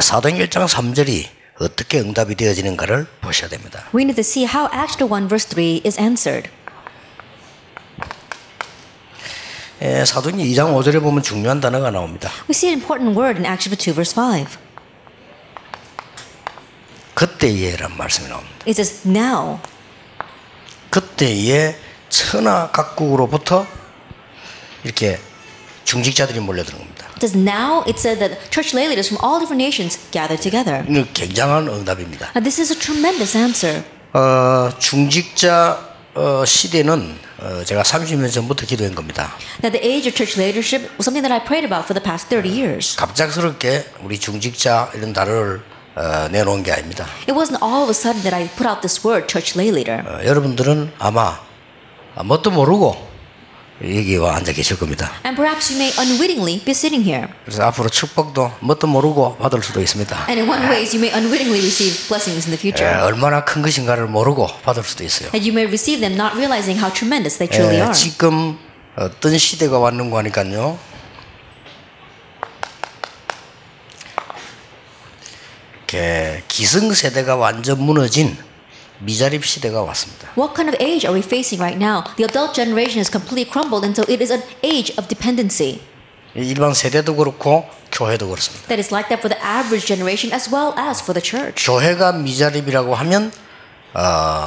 사도행전 1장 3절이 어떻게 응답이 되어지는가를 보셔야 됩니다. We need to see how Acts 1 verse 3 is answered. 사도행전 2장 5절에 보면 중요한 단어가 나옵니다. We see an important word in Acts 2 verse 5. 그때에란 말씀이 나옵니다. It says now. 그때에 천하 각국으로부터 이렇게 중직자들이 몰려드는 겁니다. It says now. It said that church lay leaders from all different nations gathered together. 이는 굉장한 응답입니다. Now, this is a tremendous answer. 중직자 시대는 제가 30년 전부터 기도한 겁니다. Now, the age of church leadership was something that I prayed about for the past 30 years. 갑작스럽게 우리 중직자 이런 단어를 내놓은 게 아닙니다. It wasn't all of a sudden that I put out this word, church lay leader. 여러분들은 아마 뭣도 모르고 여기 와 앉아 계실 겁니다. And perhaps you may unwittingly be sitting here. 그래서 앞으로 축복도 뭣도 모르고 받을 수도 있습니다. And in one way, you may unwittingly receive blessings in the future. 얼마나 큰 것인가를 모르고 받을 수도 있어요. And you may receive them not realizing how tremendous they truly are. 지금 어떤 시대가 왔는가 하니까요. 기성세대가 완전 무너진 미자립 시대가 왔습니다. What kind of age are we facing right now? The adult generation has completely crumbled, and so it is an age of dependency. 일반 세대도 그렇고 교회도 그렇습니다. That is like that for the average generation as well as for the church. 교회가 미자립이라고 하면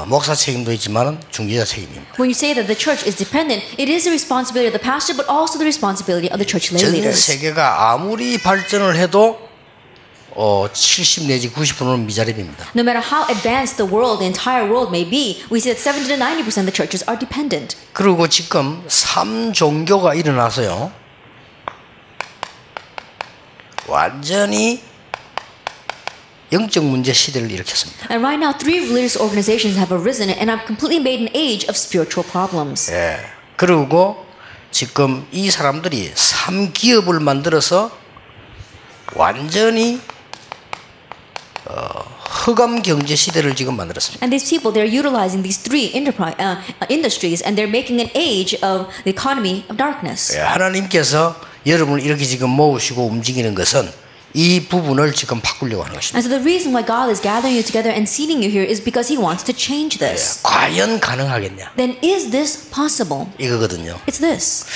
목사 책임도 있지만 중직자 책임입니다. When you say that the church is dependent, it is the responsibility of the pastor, but also the responsibility of the church lay 전 leaders. 세계가 아무리 발전을 해도 70 내지 90%는 미자립입니다. No matter how advanced the world, the entire world may be, we see that 70 to 90% of the churches are dependent. 그리고 지금 3종교가 일어나서요. 완전히 영적 문제 시대를 일으켰습니다. And right now, 3 religious organizations have arisen and have completely made an age of spiritual problems. 그리고 지금 이 사람들이 3기업을 만들어서 완전히 흑암 경제 시대를 지금 만들었습니다. And these people, they're utilizing these 3 industries, and they're making an age of the economy of darkness. 하나님께서 여러분을 이렇게 지금 모으시고 움직이는 것은 이 부분을 지금 바꾸려고 하는 것입니다. And so the reason why God is gathering you together and seating you here is because He wants to change this. 과연 가능하겠냐? Then is this possible? 이거거든요. It's this.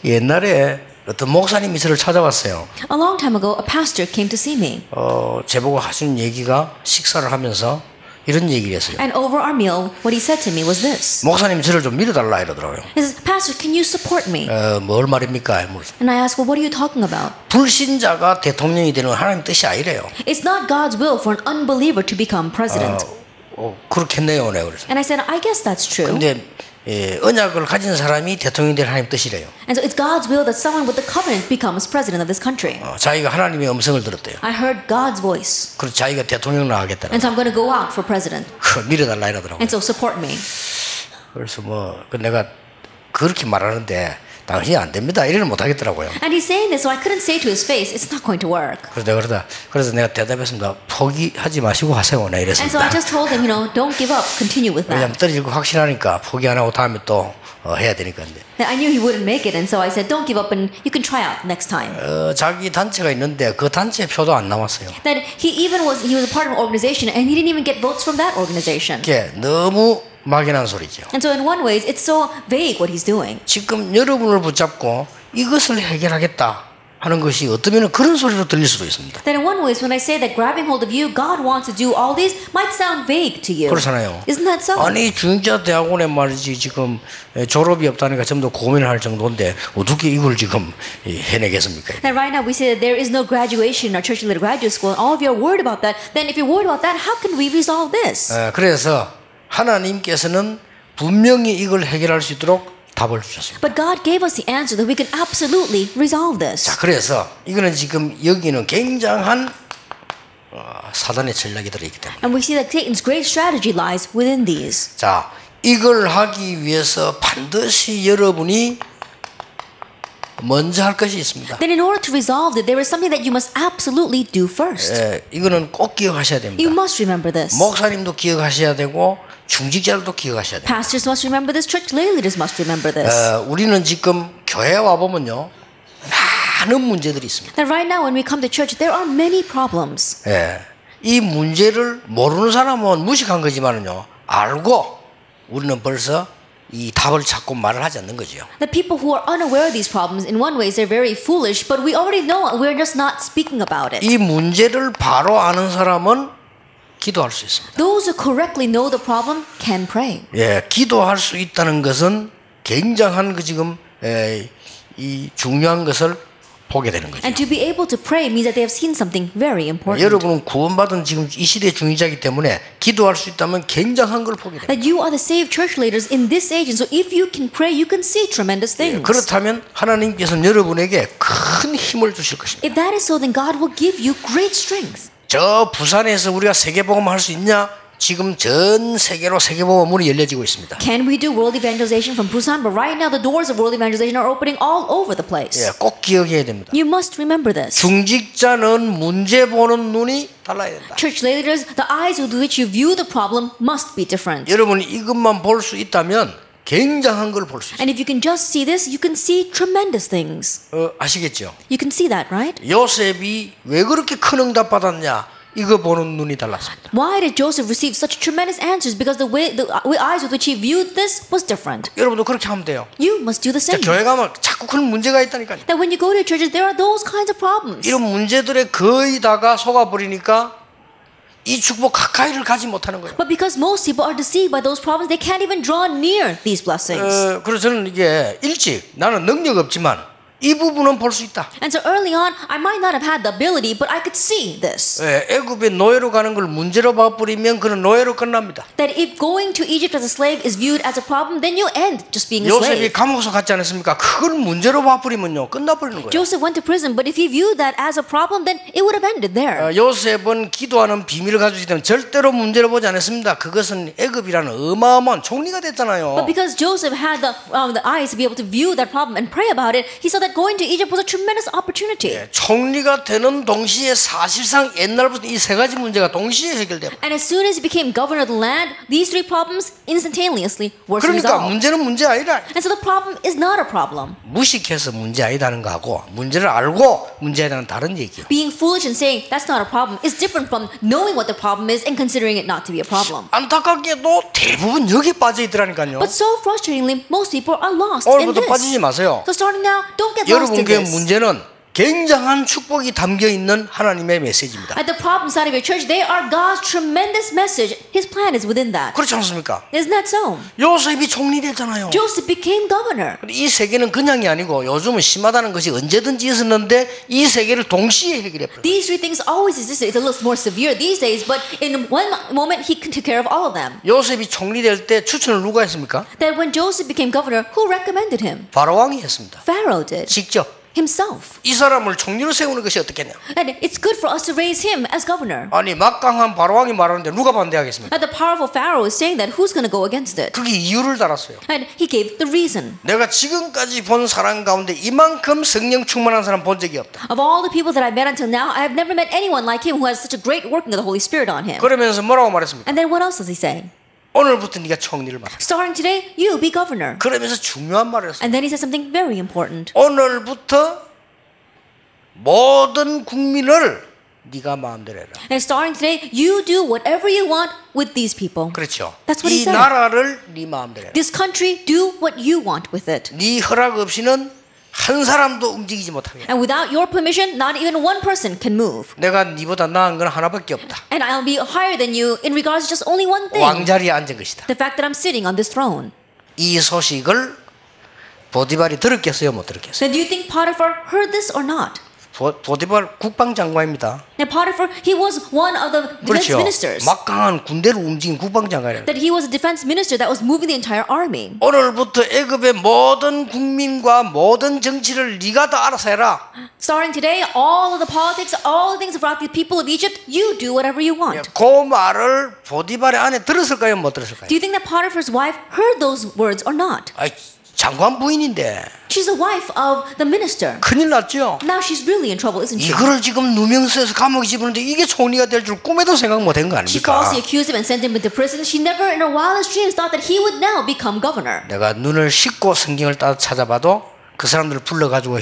옛날에 어떤 목사님이 저를 찾아왔어요. A long time ago, a pastor came to see me. 제보고 하시는 얘기가 식사를 하면서 이런 얘기를 했어요. And over our meal, what he said to me was this. 목사님 저를 좀 밀어달라 이러더라고요. He says, Pastor, can you support me? 뭘 말입니까? And I asked, well, what are you talking about? 불신자가 대통령이 되는 하나님 뜻이 아니래요. It's not God's will for an unbeliever to become president. 그렇겠네요. 내가 그래서. And I said, I guess that's true. 근데 언약을 가진 사람이 대통령이 될 하나님 뜻이래요. And so it's God's will that someone with the covenant becomes president of this country. 자기가 하나님의 음성을 들었대요. I heard God's voice. 그래서 자기가 대통령 나가겠다는. And so I'm going to go out for president. 밀어달라 이러더라고요. And so support me. 그래서 내가 그렇게 말하는데 당신이 안 됩니다. 이래는 못 하겠더라고요. And he's saying this, so I couldn't say to his face, it's not going to work. 그래서 내가 대답했습니다. 포기하지 마시고 하세요. 나 And so 이랬습니다. I just told him, don't give up, continue with 왜냐면 that. 떨어질 거 확신하니까 포기 안 하고 다음에 또 해야 되니까. I knew he wouldn't make it, and so I said, don't give up, and you can try out next time. 자기 단체가 있는데 그 단체 표도 안 나왔어요. That he was a part of an organization, and he didn't even get votes from that organization. 이게 너무 막연한 소리죠. And so in one way, it's so vague what he's doing. 지금 여러분을 붙잡고 이것을 해결하겠다 하는 것이 어쩌면 그런 소리로 들릴 수도 있습니다. That in one way, when I say that grabbing hold of you, God wants to do all these, might sound vague to you. 그렇잖아요. Isn't that so? 아니 중직자 대학원에 말이지 지금 졸업이 없다니까 전부 고민을 할 정도인데 어떻게 이걸 지금 해내겠습니까? That right now we say that there is no graduation in our church leader graduate school, and all of you are worried about that. Then if you're worried about that, how can we resolve this? 그래서 하나님께서는 분명히 이걸 해결할 수 있도록 답을 주셨습니다. But God gave us the answer that we can absolutely resolve this. 자, 그래서 이거는 지금 여기는 굉장한 사단의 전략이 들어있기 때문에. And we see that Satan's great strategy lies within these. 자, 이걸 하기 위해서 반드시 여러분이 먼저 할 것이 있습니다. Then in order to resolve it, there is something that you must absolutely do first. 이거는 꼭 기억하셔야 됩니다. You must remember this. 목사님도 기억하셔야 되고 중직자들도 기억하셔야 됩니다. Pastors must remember this. Church lay leaders must remember this. 우리는 지금 교회 와 보면요 많은 문제들이 있습니다. That right now when we come to church, there are many problems. 예. 이 문제를 모르는 사람은 무식한 거지만은요, 알고 우리는 벌써 이 답을 찾고 말을 하지 않는 거죠. The people who are unaware of these problems, in one way, they're very foolish, but we already know it. We're just not speaking about it. 이 문제를 바로 아는 사람은 기도할 수 있습니다. Those who correctly know the problem can pray. 예, 기도할 수 있다는 것은 굉장한 그 지금 이 중요한 것을 보게 되는 거죠. And to be able to pray means that they have seen something very important. 여러분은 구원받은 지금 이 시대 중위자이기 때문에 기도할 수 있다면 굉장한 걸 보게 됩니다. That you are the saved church leaders in this age, and so if you can pray, you can see tremendous things. 그렇다면 하나님께서는 여러분에게 큰 힘을 주실 것입니다. If that is so, then God will give you great strength. 저 부산에서 우리가 세계복음 할 수 있냐? 지금 전 세계로 세계복음 문이 열려지고 있습니다. Can we do world evangelization from Busan? But right now, the doors of world evangelization are opening all over the place. 예, 꼭 기억해야 됩니다. You must remember this. 중직자는 문제 보는 눈이 달라야 된다. Church leaders, the eyes with which you view the problem must be different. 여러분이 이것만 볼 수 있다면 굉장한 걸 볼 수 있어요. And if you can just see this, you can see tremendous things. 아시겠죠? You can see that, right? 요셉이 왜 그렇게 큰 응답 받았냐? 이거 보는 눈이 달랐습니다. Why did Joseph receive such tremendous answers? Because the eyes with which he viewed this was different. 여러분도 그렇게 하면 돼요. You must do the same. 교회 가면 자꾸 그런 문제가 있다니까요. That when you go to churches, there are those kinds of problems. 이런 문제들에 거의 다가 속아버리니까 이 축복 가까이를 가지 못하는 거예요. But because most people are deceived by those problems, they can't even draw near these blessings. 그래서 저는 이게 일찍 나는 능력 없지만 이 부분은 볼 수 있다. And so early on, I might not have had the ability, but I could see this. 애굽에 노예로 가는 걸 문제로 봐버리면 그는 노예로 끝납니다. That if going to Egypt as a slave is viewed as a problem, then you end just being a 요셉이 slave. 감옥에서 갔지 않았습니까? 그걸 문제로 봐버리면요 끝나버리는 거예요. Joseph went to prison, but if he viewed that as a problem, then it would have ended there. 요셉은 기도하는 비밀을 가지고 있기 때문에 절대로 문제로 보지 않았습니다. 그것은 애굽이라는 어마어마한 총리가 됐잖아요. But because Joseph had the eyes to be able to view that problem and pray about it, he saw that going to Egypt was a tremendous opportunity. 총리가 되는 동시에 사실상 옛날부터 이 세 가지 문제가 동시에 해결돼요. And as soon as he became governor of the land, these three problems instantaneously were 그러니까 resolved. 문제는 문제 아니라 And so the problem is not a problem. 무식해서 문제 아니다는 거하고 문제를 알고 문제 아니다는 다른 얘기예요. Being foolish and saying that's not a problem is different from knowing what the problem is and considering it not to be a problem. 안타깝게도 대부분 여기 빠져 있더라니까요. But so frustratingly, most people are lost in 오늘부터 this. 빠지지 마세요. So starting now, don't get lost 여러분 in 교회 this. 문제는 굉장한 축복이 담겨 있는 하나님의 메시지입니다. At the problem side of your church, they are God's tremendous message. His plan is within that. 그렇지 않습니까? Isn't that so? 요셉이 총리 됐잖아요. Joseph became governor. 이 세계는 그냥이 아니고 요즘은 심하다는 것이 언제든지 있었는데 이 세계를 동시에 해결해버려요. These three things always existed. It's a little more severe these days, but in one moment, he can take care of all of them. 요셉이 총리 될 때 추천을 누가 했습니까? That when Joseph became governor, who recommended him? 바로 왕이 했습니다. Pharaoh did. 직접. Himself. 이 사람을 총리로 세우는 것이 어떻겠냐? And it's good for us to raise him as governor. 아니 막강한 바로왕이 말하는데 누가 반대하겠습니까? And the powerful Pharaoh is saying that who's going to go against it? 그게 이유를 달았어요. And he gave the reason. 내가 지금까지 본 사람 가운데 이만큼 성령 충만한 사람 본 적이 없다. Of all the people that I've met until now, I have never met anyone like him who has such a great working of the Holy Spirit on him. 그러면서 뭐라고 말했습니까? And then what else does he say? 오늘부터 네가 총리를 맡아. Starting today, you be governor. 그러면서 중요한 말을 했어요. And then he said something very important. 오늘부터 모든 국민을 네가 마음대로 해라. And starting today, you do whatever you want with these people. 그렇죠. That's what he 이 said. 나라를 네 마음대로 해라. This country, do what you want with it. 네 허락 없이는 한 사람도 움직이지 못하게. And without your permission, not even one person can move. 내가 네보다 나은 건 하나밖에 없다. And I'll be higher than you in regards to just only one thing. 왕자리에 앉은 것이다. The fact that I'm sitting on this throne. 이 소식을 보디발이 들었겠어요, 못 들었겠어요? Now, do you think Potiphar heard this or not? 보디발 국방장관입니다. Now, Potiphar, he was one of the defense 그렇죠. ministers. 막강한 군대를 움직인 국방장관이에요. That he was a defense minister that was moving the entire army. 오늘부터 애굽의 모든 국민과 모든 정치를 네가 다 알아서 해라. Starting today, all of the politics, all the things about the people of Egypt, you do whatever you want. 그 말을 보디발의 아내 들었을까요, 못 들었을까요? Do you think that Potiphar's wife heard those words or not? 아이, 장관 부인인데 She's the wife of the minister. 큰일 났죠. Now she's really in trouble, isn't she? 이거를 지금 누명서에서 감옥에 집어넣는데 이게 총리가 될 줄 꿈에도 생각 못한 거 She 아닙니까? falsely accused him and sent him into prison. She never in her wildest dreams thought that he would now become governor. 내가 눈을 씻고 성경을 따 찾아봐도 그 사람들을 불러가지고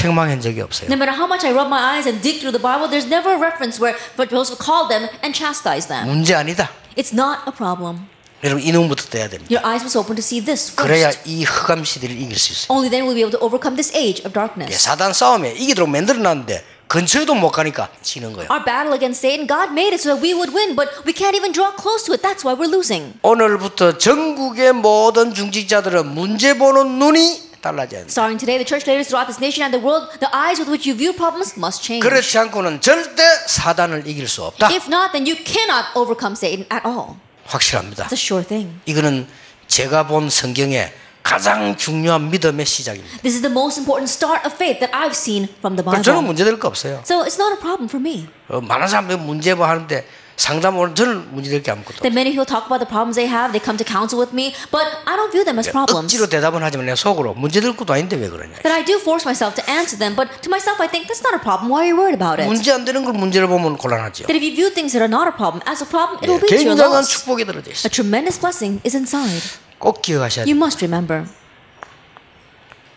책망한 적이 없어요. No matter how much I rub my eyes and dig through the Bible, there's never a reference where for those who call them and chastise them. 문제 아니다. It's not a problem. 여러분 이 눈부터 떠야 됩니다. Your eyes must open to see this 그래야 first. 이 흑암 시대를 이길 수 있어요. Only then will we be able to overcome this age of 예, darkness. 사단 싸움에 이기도록 만들어놨는데 근처에도 못 가니까 지는 거예요. Our battle against Satan, God made it so that we would win, but we can't even draw close to it. That's why we're losing. 오늘부터 전국의 모든 중직자들은 문제 보는 눈이 달라져야 합니다. Starting today, the church leaders throughout this nation and the world, the eyes with which you view problems must change. 그렇지 않고는 절대 사단을 이길 수 없다. If not, then you cannot overcome Satan at all. 확실합니다. It's a sure thing. 이거는 제가 본 성경의 가장 중요한 믿음의 시작입니다. This is the most important start of faith that I've seen from the 그래서 저는 Bible. 문제될 거 없어요. So it's not a problem for me. 많은 사람들이 문제 뭐 하는데 상담을 저는 문제될 게 아무것도 That many people talk about the problems they have, they come to counsel with me, but I don't view them as 없어요. problems. 억지로 대답은 하지만 내 속으로 문제될 것도 아닌데 왜 그러냐. That I do force myself to answer them, but to myself I think that's not a problem. Why are you worried about it? 문제 안 되는 걸 문제로 보면 곤란하죠. That if you view things that are not a problem as a problem, it will lead to your 굉장한 loss. 축복이 들어져 있어요. A tremendous blessing is inside. 꼭 기억하셔야 You 돼요. must remember.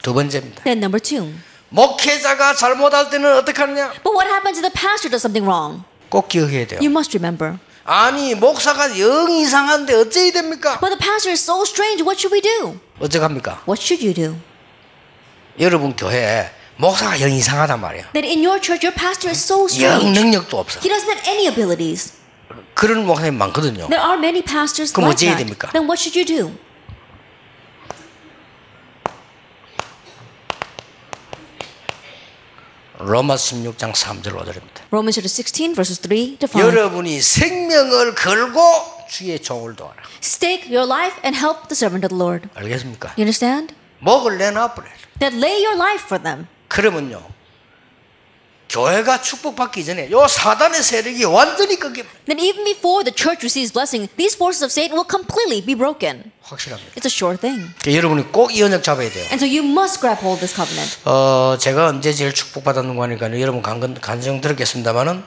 두 번째입니다. Then number 2. 목회자가 잘못할 때는 어떻게 하느냐? But what happens if the pastor does something wrong? 꼭 기억해야 돼요. You must remember. 아니 목사가 영 이상한데 어찌해야 됩니까? But the pastor is so strange. What should we do? 어떡합니까? What should you do? 여러분 교회에 목사가 영 이상하단 말이에요. That in your church, your pastor is so 영 strange. 능력도 없어. He doesn't have any abilities. 그런 목사님 많거든요. There are many pastors 그럼 like 어찌해야 that. 됩니까? Then what should you do? 로마 16장 3절 5절입니다. Romans chapter 16 verses 3 to 5. 여러분이 생명을 걸고 주의 종을 도와라. Stake your life and help the servant of the Lord. 알겠습니까? You understand? 목을 내놔버려. That lay your life for them. 그러면요. 교회가 축복받기 전에 요 사단의 세력이 완전히 끊겨. Then even before the church receives blessing, these forces of Satan will completely be broken. 확실합니다. It's a sure thing. 그러니까 여러분이 꼭 이 언약 잡아야 돼요. And so you must grab hold of this covenant. 제가 언제 제일 축복받았는가 하니까 여러분 간증 들었겠습니다만은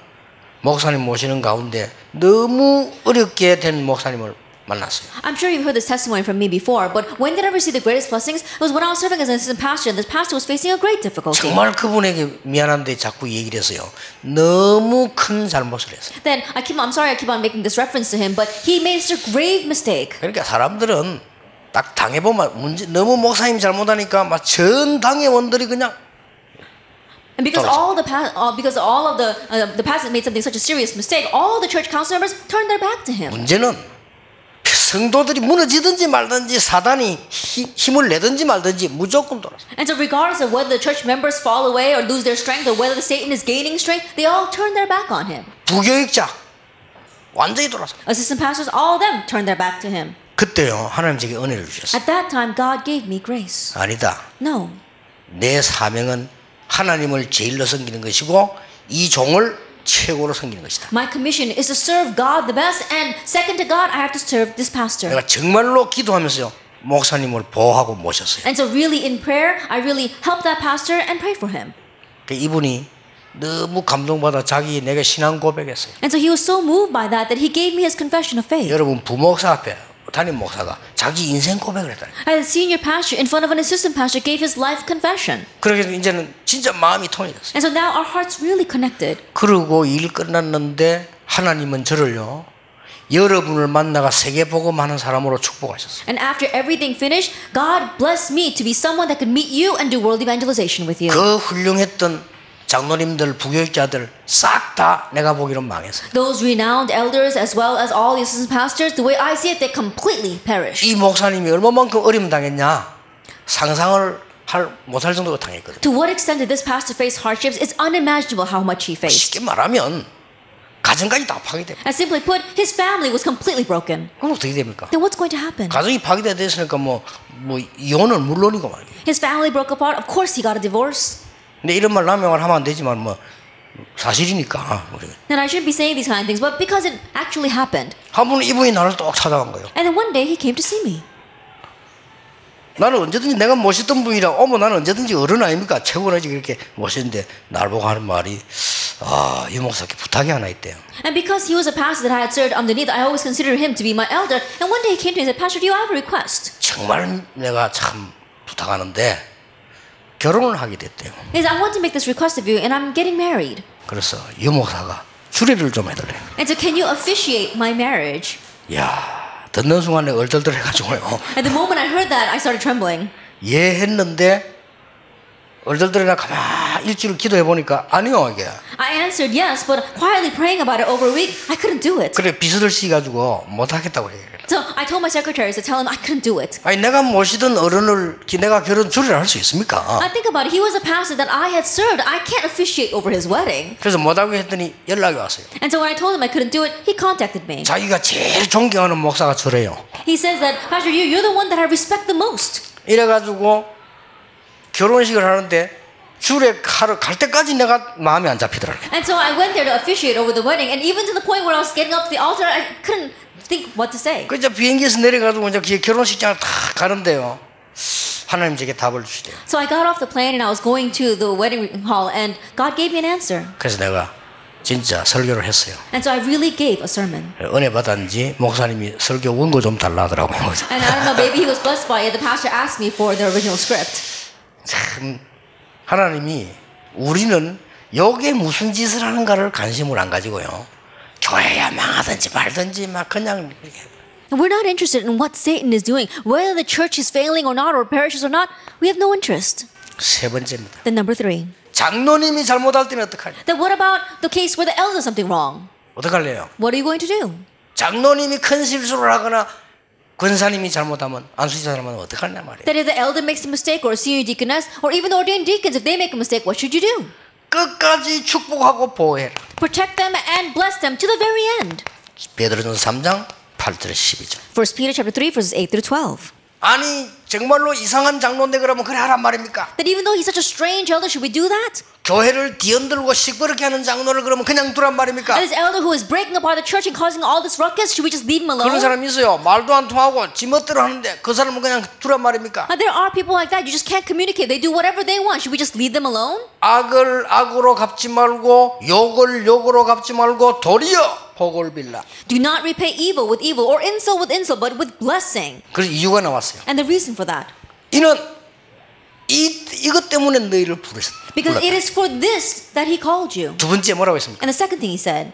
목사님 모시는 가운데 너무 어렵게 된 목사님을 만났어요. I'm sure you've heard this testimony from me before, but when did I receive the greatest blessings? It was when I was serving as an assistant pastor, and this pastor was facing a great difficulty. 정말 그분에게 미안한데 자꾸 얘기를 했어요. 너무 큰 잘못을 했어요. Then I'm sorry I keep on making this reference to him, but he made such a grave mistake. 그러니까 사람들은 딱 당해보면 너무 목사님 잘못하니까 막 전 당회원들이 그냥 And because all of the pastors made something such a serious mistake, all the church council members turned their back to him. 문제는 성도들이 무너지든지 말든지 사단이 힘을 내든지 말든지 무조건 돌아서. And so regardless of whether the church members fall away or lose their strength or whether Satan is gaining strength, they all turn their back on him. 부교육자 완전히 돌아서. Assistant pastors, all of them turned their back to him. 그때요 하나님 제게 은혜를 주셨어요. At that time, God gave me grace. 아니다. No. 내 사명은 하나님을 제일로 섬기는 것이고 이 종을 최고로 섬기는 것이다. My commission is to serve God the best, and second to God, I have to serve this pastor. 내가 정말로 기도하면서요 목사님을 보호하고 모셨어요. And so really in prayer, I really helped that pastor and prayed for him. 이분이 너무 감동받아 자기 내게 신앙 고백했어요. And so he was so moved by that he gave me his confession of faith. 여러분 부목사 앞에 담임 목사가 자기 인생 고백을 했다. And the senior pastor in front of an assistant pastor gave his life confession. 그래서 이제는 진짜 마음이 통해졌어요. And so now our hearts really connected. 그러고 일 끝났는데 하나님은 저를요 여러분을 만나가 세계복음하는 사람으로 축복하셨어요. And after everything finished, God blessed me to be someone that could meet you and do world evangelization with you. 그 훌륭했던 장로님들, 부교육자들 싹 다 내가 보기로는 망했어요. Those renowned elders as well as all the assistant pastors, the way I see it, they completely perished. 이 목사님이 얼마만큼 어려움 당했냐 상상을 못할 정도로 당했거든요. To what extent did this pastor face hardships? It's unimaginable how much he faced. 쉽게 말하면 가정까지 다 파괴돼. And simply put, his family was completely broken. 그럼 어떻게 됩니까? Then what's going to happen? 가정이 파괴됐으니까 뭐 이혼은 물론이고 말이에요. His family broke apart. Of course, he got a divorce. 근데 이런 말 남용을 하면 안 되지만 뭐 사실이니까. And I shouldn't be saying these kind of things, but because it actually happened. 한 번은 이분이 나를 또 찾아간 거예요. And then one day he came to see me. 나는 언제든지 내가 모셨던 분이라 어머 나는 언제든지 어른 아닙니까? 최고라지 그렇게 모셨는데 날 보고 하는 말이 이 목사께 부탁이 하나 있대요. And because he was a pastor that I had served underneath, I always considered him to be my elder. And one day he came to me and said, Pastor, do you have a request? 정말 내가 참 부탁하는데 결혼을 하게 됐대요. He says, I want to make this request of you, and I'm getting married. 그래서 유목사가 주례를 좀 해달래요. And so can you officiate my marriage? 야, 듣는 순간에 얼떨떨해가지고요. At the moment I heard that, I started trembling. 예 했는데 얼떨떨해나 가만 일주일 기도해 보니까 아니요 이게. I answered yes, but quietly praying about it over a week, I couldn't do it. 그래 비서를 씌가지고 못 하겠다고 그래. So I told my secretaries to tell him I couldn't do it. 아니 내가 모시던 어른을 내가 결혼 주례를 할 수 있습니까? I think about it. He was a pastor that I had served. I can't officiate over his wedding. 그래서 못하고 했더니 연락이 왔어요. And so when I told him I couldn't do it, he contacted me. 자기가 제일 존경하는 목사가 저래요. He says that, Pastor, you're the one that I respect the most. 이래가지고 결혼식을 하는데 주례 하러 갈 때까지 내가 마음이 안 잡히더라고요. And so I went there to officiate over the wedding, and even to the point where I was getting up to the altar, I couldn't think what to say. 그 이제 비행기에서 내려가지고 이제 결혼식장을 다 가는데요. 하나님 제게 답을 주시대요. So I got off the plane and I was going to the wedding hall, and God gave me an answer. 그래서 내가 진짜 설교를 했어요. And so I really gave a sermon. 은혜 받았는지 목사님이 설교 원고 좀 달라 하더라고요. And I don't know, maybe he was blessed by it. The pastor asked me for the original script. 참 하나님이 우리는 여기에 무슨 짓을 하는가를 관심을 안 가지고요. 교회야 망하든지 말든지 막 그냥 이렇게. We're not interested in what Satan is doing, whether the church is failing or not, or perishes or not. We have no interest. 세 번째입니다. Then number 3. 장로님이 잘못할 때는 어떡하냐? Then what about the case where the elder does something wrong? 어떡할래요? What are you going to do? 장로님이 큰 실수를 하거나 권사님이 잘못하면 안수지사 잘못하면 어떡하냐 말이에요. That if the elder makes a mistake, or a senior deaconess, or even the ordained deacons, if they make a mistake, what should you do? 끝까지 축복하고 보호해라. Protect them and bless them to the very end. 베드로전서 3장 8절에 12절. 1 Peter chapter 3 verses 8 through 12. 아니 정말로 이상한 장로인데 그러면 그래 하란 말입니까? That even though he's such a strange elder, should we do that? 교회를 뒤흔들고 시끄럽게 하는 장로를 그러면 그냥 두란 말입니까? And this elder who is breaking apart the church and causing all this ruckus, should we just leave him alone? 그런 사람이 있어요. 말도 안 통하고 지멋대로 하는데 그 사람은 그냥 두란 말입니까? There are people like that. You just can't communicate. They do whatever they want. Should we just leave them alone? 악을 악으로 갚지 말고 욕을 욕으로 갚지 말고 도리어 복을 빌라. Do not repay evil with evil or insult with insult, but with blessing. 그래서 이유가 나왔어요. And the reason for that, 이는 이것 때문에 너희를 부르셨다. because it is for this that he called you. 두 번째 뭐라고 했습니까? And the second thing he said,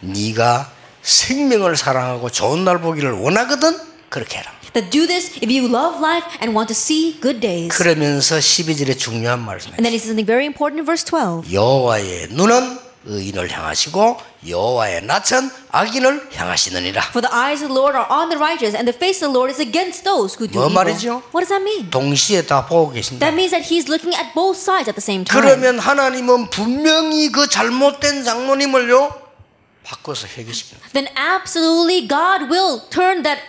네가 생명을 사랑하고 좋은 날 보기를 원하거든 그렇게 해라. that do this if you love life and want to see good days. 그러면서 12절에 중요한 말씀이에요. And then he says something very important in verse 12. 여호와의 눈은 의인을 향하시고 여호와의 낯은 악인을 향하시느니라. For the eyes of the Lord are on the righteous, and the face of the Lord is against those who do 뭐 evil. 말이죠? What does that mean? 동시에 다 보고 계신다. That means that he's looking at both sides at the same time. 그러면 하나님은 분명히 그 잘못된 장로님을요 바꿔서 회개시킵니다. Then absolutely God will turn that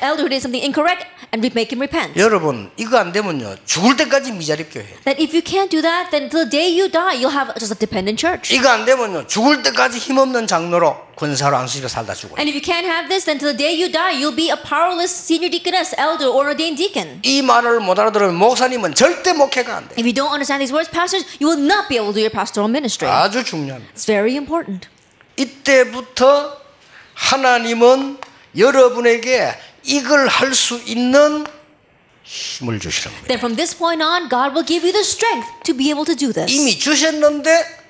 elder who did something incorrect and make him repent. 여러분 이거 안 되면요 죽을 때까지 미자립 교회. That if you can't do that, then till the day you die, you'll have just a dependent church. 이거 안 되면요 죽을 때까지 힘없는 장로로 권사로 안수지로 살다 죽어요. And if you can't have this, then till the day you die, you'll be a powerless senior deaconess, elder, or ordained deacon. 이 말을 못 알아들으면 목사님은 절대 목회가 안 돼. If you don't understand these words, pastors, you will not be able to do your pastoral ministry. 아주 중요합니다. It's very important. 이때부터 하나님은 여러분에게 이걸 할 수 있는 힘을 주시는 거예요. Then from this point on, God will give you the strength to be able to do this. 이미 주셨는데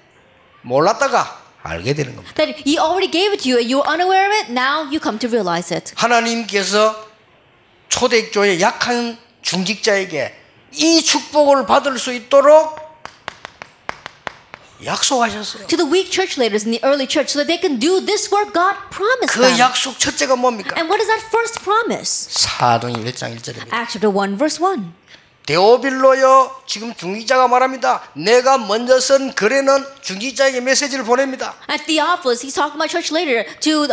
몰랐다가 알게 되는 겁니다. That He already gave it to you and you were unaware of it, now you come to realize it. 하나님께서 초대교회 약한 중직자에게 이 축복을 받을 수 있도록 약속하셨어요. To the weak church leaders in the early church so that they can do this work God promised 그 them. 약속 첫째가 뭡니까? And what is that first promise? 사도행 1장 1절입니다. Acts chapter 1 verse 1. 데오빌로여 지금 중직자가 말합니다. 내가 먼저 쓴 글에는 중직자에게 메시지를 보냅니다. At Theophilus, he's talking about church leader to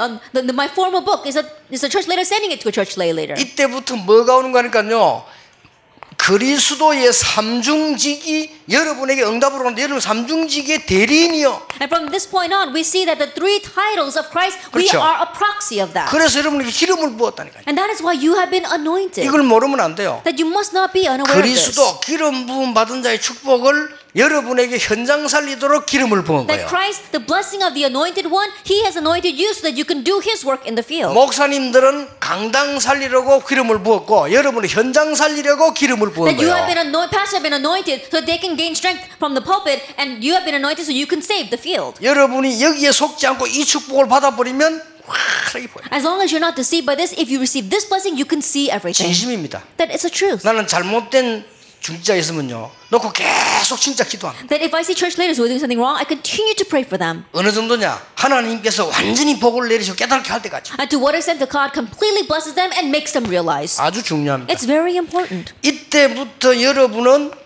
my former book is a church leader sending it to a church lay later. 이때부터 뭐가 오는 거니까요. 그리스도의 삼중직이 여러분에게 응답으로 오는데 여러분 삼중직의 대리인이요. And from this point on, we see that the three titles of Christ, we 그렇죠. are a proxy of that. 그래서 여러분에게 기름을 부었다니까요. And that is why you have been anointed. 이걸 모르면 안 돼요. That you must not be unaware of this. 그리스도 기름 부음 받은 자의 축복을 여러분에게 현장 살리도록 기름을 부은 That 거예요. Christ, the blessing of the anointed one, He has anointed you so that you can do His work in the field. 목사님들은 강당 살리려고 기름을 부었고 여러분은 현장 살리려고 기름을 부은 That you have 거예요. been pastor have been anointed so that they can gain strength from the pulpit, and you have been anointed so you can save the field. 여러분이 여기에 속지 않고 이 축복을 받아버리면 환하게 보여요. As long as you're not deceived by this, if you receive this blessing, you can see everything. 진심입니다. That it's a truth. 나는 잘못된 중지자 있으면요 놓고 계속 진짜 기도합니다. That if I see church leaders who are doing something wrong, I continue to pray for them. 어느 정도냐? 하나님께서 완전히 복을 내리시고 깨닫게 할 때까지. And to what extent that God completely blesses them and makes them realize. 아주 중요합니다. It's very important. 이때부터 여러분은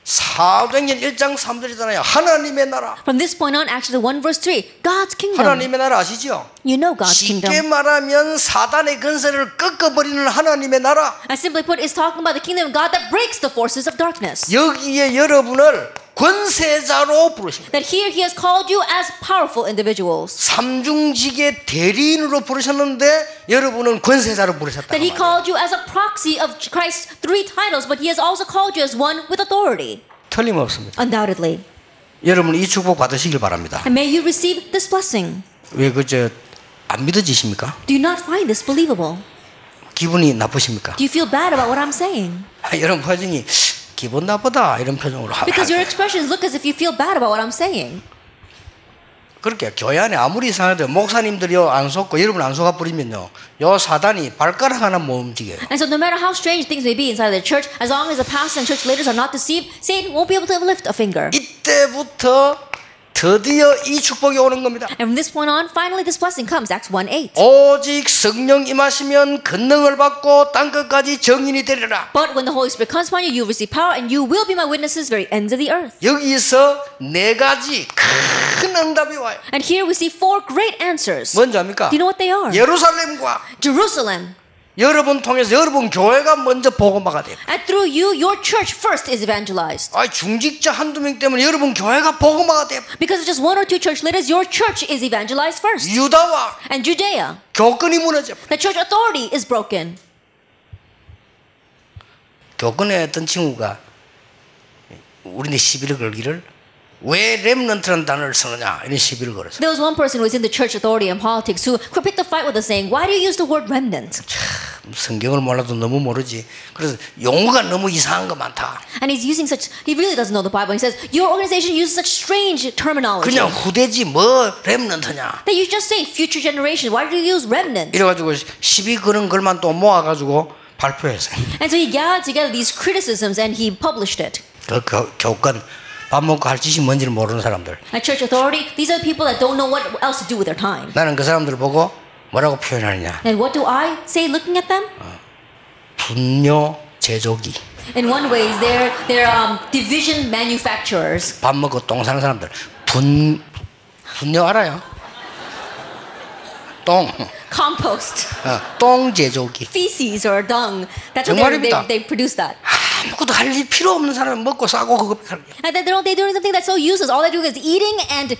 사도행전 1장 3절이잖아요. 하나님의 나라. From this point on, Acts 1 verse 3, God's kingdom. 하나님의 나라 아시죠? You know God's 쉽게 kingdom. 말하면 사단의 근세를 꺾어버리는 하나님의 나라. And simply put, it's talking about the kingdom of God that breaks the forces of darkness. 여기에 여러분을 권세자로 부르신 거예요. That here He has called you as powerful individuals. 삼중직의 대리인으로 부르셨는데 여러분은 권세자로 부르셨다. That He called you as a proxy of Christ's 3 titles, but He has also called you as one with authority. 틀림없습니다. Undoubtedly. 여러분 이 축복 받으시길 바랍니다. And may you receive this blessing. 왜 그저 안 믿어지십니까? Do you not find this believable? 기분이 나쁘십니까? Do you feel bad about what I'm saying? 여러분 표정이 기분 나쁘다 이런 표정으로 Because your expressions look as if you feel bad about what I'm saying. 그렇게 교회 안에 아무리 이상해도 목사님들이요 안 속고 여러분 안 속아 버리면요 요 사단이 발가락 하나 못 움직여요. And so no matter how strange things may be inside the church, as long as the pastor and church leaders are not deceived, Satan won't be able to lift a finger. 이때부터 드디어 이 축복이 오는 겁니다. And from this point on, finally this blessing comes, Acts 1:8. 오직 성령 임하시면 권능을 받고 땅끝까지 증인이 되리라. But when the Holy Spirit comes upon you, you will receive power, and you will be my witnesses to the very ends of the earth. 여기서 네 가지 큰 응답이 와요. And here we see 4 great answers. 뭔지 압니까? Do you know what they are? 예루살렘과 Jerusalem. 여러분 통해서 여러분 교회가 먼저 복음화가 돼요. And through you, your church first is evangelized. 중직자 한두 명 때문에 여러분 교회가 복음화가 돼요. Because of just 1 or 2 church leaders, your church is evangelized first. 유다와 And Judea, 교권이 무너져. the church authority is broken. 교권에 어떤 친구가 우리네 시비를 걸기를 왜 렘넌트라는 단어를 쓰느냐 이런 시비를 걸었어요. There was one person who was in the church authority and politics who picked a fight with us saying, why do you use the word remnant? 성경을 몰라도 너무 모르지. 그래서 용어가 너무 이상한 거 많다. And he's using such, he really doesn't know the Bible. He says, your organization uses such strange terminology. 그냥 후대지 뭐 렘넌트냐. That you just say future generation. Why do you use remnant? 이래가지고 시비 거는 글만 또 모아가지고 발표했어요. And so he gathered together these criticisms and he published it. 그 교권 밥 먹고 할 짓이 뭔지를 모르는 사람들. And church authority, these are the people that don't know what else to do with their time. 나는 그 사람들을 보고 뭐라고 표현하느냐. And what do I say looking at them? 분뇨 제조기. In one way, they're division manufacturers. 밥 먹고 똥 사는 사람들. 분뇨 알아요? 똥. Compost. 똥 제조기. Feces or dung. That's what 정말입니다. they produce that. 아무것도 할 일 필요 없는 사람은 먹고 싸고 그거 하는 거야. And then they're doing something that's so useless. All they're doing is eating and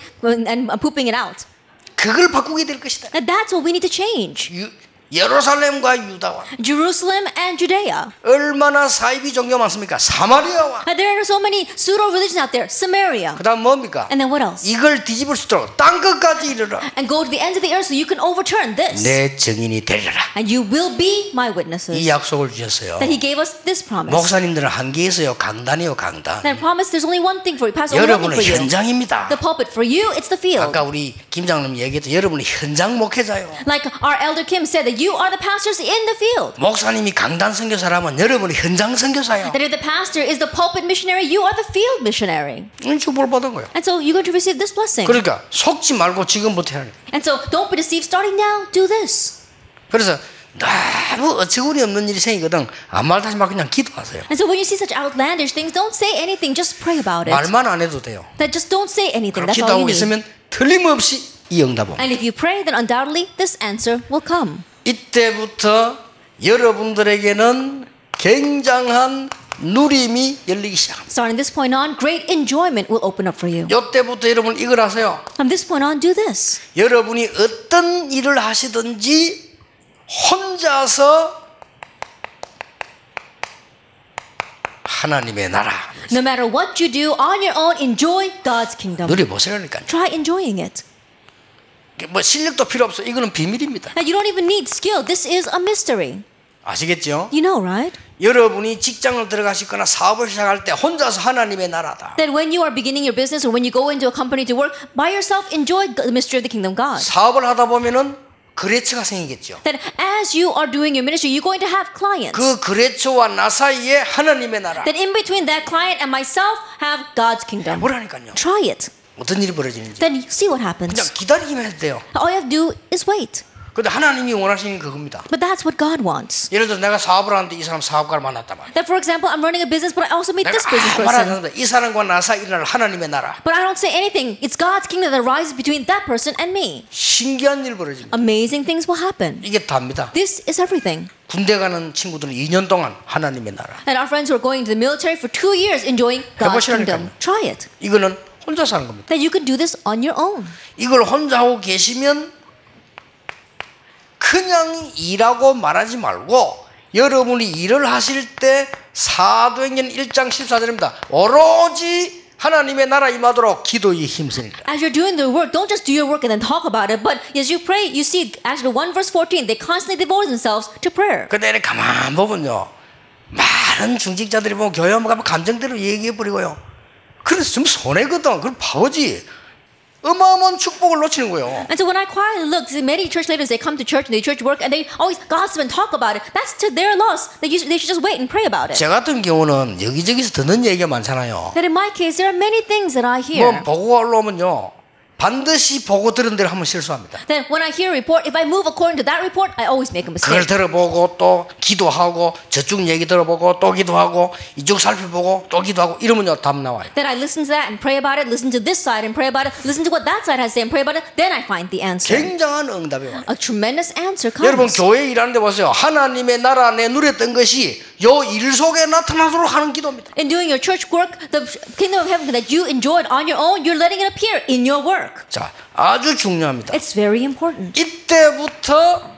pooping it out. 그걸 바꾸게 될 것이다. And that's what we need to change. 예루살렘과 유다와 Jerusalem and Judea. 얼마나 사이비 종교 많습니까? 사마리아와 And there are so many pseudo religions out there. Samaria. 그다음 뭡니까? And then what else? 이걸 뒤집을 수 있도록 땅 끝까지 이르라. And go to the ends of the earth so you can overturn this. 내 증인이 되리라. And you will be my 이 witnesses. 약속을 주셨어요. That he gave us this promise. 목사님들은 한계 있어요. 강단이요, 강단. That promise, there's only one thing for you. Pastor, only one thing 여러분은 for you. 현장입니다. The pulpit. For you, it's the field. 아까 우리 김 장로님 얘기했던 여러분은 현장 목회자요. Like our elder Kim said, that you are the pastors in the field. 목사님이 강단 선교사라면 여러분은 현장 선교사요. That if the pastor is the pulpit missionary, you are the field missionary. 축복을 받은 거예요. And so you're going to receive this blessing. 그러니까 속지 말고 지금부터 해야 돼. And so don't be deceived. Starting now, do this. 그래서 너무 어처구니 없는 일이 생기거든. 아무 말 하지 말고 그냥 기도하세요. And so when you see such outlandish things, don't say anything. Just pray about it. 말만 안 해도 돼요. That just don't say anything. That's all you 기도하고 need. 있으면 틀림없이 이 응답 옵니다. And if you pray, then undoubtedly this answer will come. 이때부터 여러분들에게는 굉장한 누림이 열리기 시작합니다. Starting this point on, great enjoyment will open up for you. 이때부터 여러분 이걸 하세요. From this point on, do this. 여러분이 어떤 일을 하나님의 나라. No matter what you do on your own, enjoy God's kingdom. 누려보시라니까요. Try enjoying it. 뭐 실력도 필요 없어. 이거는 비밀입니다. And you don't even need skill. This is a mystery. 아시겠죠? You know, right? 여러분이 직장을 들어가시거나 사업을 시작할 때 혼자서 하나님의 나라다. That when you are beginning your business or when you go into a company to work, by yourself enjoy the mystery of the kingdom of God. 사업을 하다 보면은 거래처가 생기겠죠. That as you are doing your ministry, you're going to have clients. 그 거래처와 나 사이에 하나님의 나라. That in between that client and myself have God's kingdom. 뭐라니까요. Try it. 어떤 일이 벌어지는지. Then you see what happens. 그냥 기다리기만 해도 돼요. All you have to do is wait. 근데 하나님이 원하시는 게 그겁니다. But that's what God wants. 예를 들어 내가 사업을 하는데 이 사람 사업가를 만났단 말이야. That for example, I'm running a business, but I also meet 내가 this business 말 안 person. 하는데 이 사람과 나 사이 일어날 하나님의 나라. But I don't say anything. It's God's kingdom that arises between that person and me. 신기한 일 벌어집니다. Amazing things will happen. 이게 답니다. This is everything. 군대 가는 친구들은 2년 동안 하나님의 나라. And our friends who are going to the military for 2 years enjoying God's 해보시라니까요. kingdom. Try it. 이거는 혼자 사는 겁니다. That you can do this on your own. 이걸 혼자 하고 계시면 그냥 일하고 말하지 말고 여러분이 일을 하실 때 사도행전 1장 14절입니다. 오로지 하나님의 나라 임하도록 기도에 힘쓰니라. As you're doing the work, don't just do your work and then talk about it. But as you pray, you see actually 1 verse 14, they constantly devote themselves to prayer. 근데 가만 보면요. 많은 중직자들이 보면 교회 오면 감정대로 얘기해버리고요. 그래서 좀 손해거든. 그럼 바보지. 어마어마한 축복을 놓치는 거예요. And so when I quietly look, see, many church leaders, they come to church and they church work and they always gossip and talk about it. That's to their loss. They should just wait and pray about it. 제 같은 경우는 여기저기서 듣는 얘기가 많잖아요. That in my case, there are many things that I 뭐 hear. 보고가 올라오면요. 반드시 보고 들은 대로 하면 실수합니다. Then when I hear a report, if I move according to that report, I always make a 그걸 mistake. 들어보고 또 기도하고 저쪽 얘기 들어보고 또 기도하고 이쪽 살펴보고 또 기도하고 이러면요 답 나와요. Then I listen to that and pray about it, listen to this side and pray about it, listen to what that side has to say and pray about it, then I find the answer. 굉장한 응답이 와요. A tremendous answer 여러분 comes. 교회 일하는데 보세요. 하나님의 나라 내 눈에 뜬 것이 요 일 속에 나타나도록 하는 기도입니다. In doing your church work, the kingdom of heaven that you enjoyed on your own, you're letting it appear in your work. 자, 아주 중요합니다. It's very important. 이때부터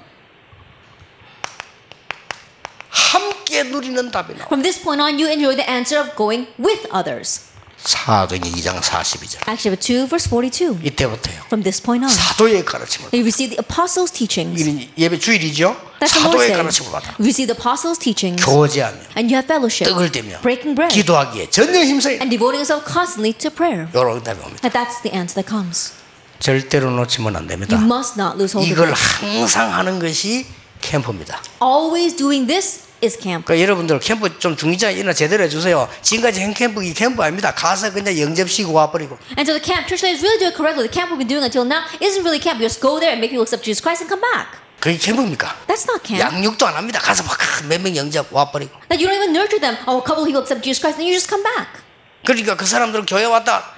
함께 누리는 답이 나와요. From this point on, you enjoy the answer of going with others. 사도행전 2장 42절. Acts chapter 2, verse 42. 이때부터요. From this point on, 사도의 가르침을. you receive the apostles' teachings. 이게 예배 주일이죠. That's the Lord's 사도의 Day. 가르침을 받아. You receive the apostles' teachings. 교제하며 And you have fellowship, 떡을 떼며 breaking bread, 기도하기에 전혀 힘써요. and devoting yourself constantly to prayer. 이런 응답이 옵니다. And that's the answer that comes. 절대로 놓치면 안 됩니다. You must not lose hold of 이걸 this. 항상 하는 것이 캠프입니다. Always doing this is camp. 그러니까 여러분들 캠프 좀 중지자이나 제대로 해주세요. 지금까지 한 캠프 이 캠프 아닙니다. 가서 그냥 영접시고 와버리고. And so the camp, church leaders really do it correctly. The camp we've been doing until now isn't really camp. You just go there and make people accept Jesus Christ and come back. 그게 캠프입니까? That's not camp. 양육도 안 합니다. 가서 막 몇 명 영접 와버리고. That you don't even nurture them. Oh, a couple of people accept Jesus Christ, and you just come back. 그러니까 그 사람들은 교회 왔다.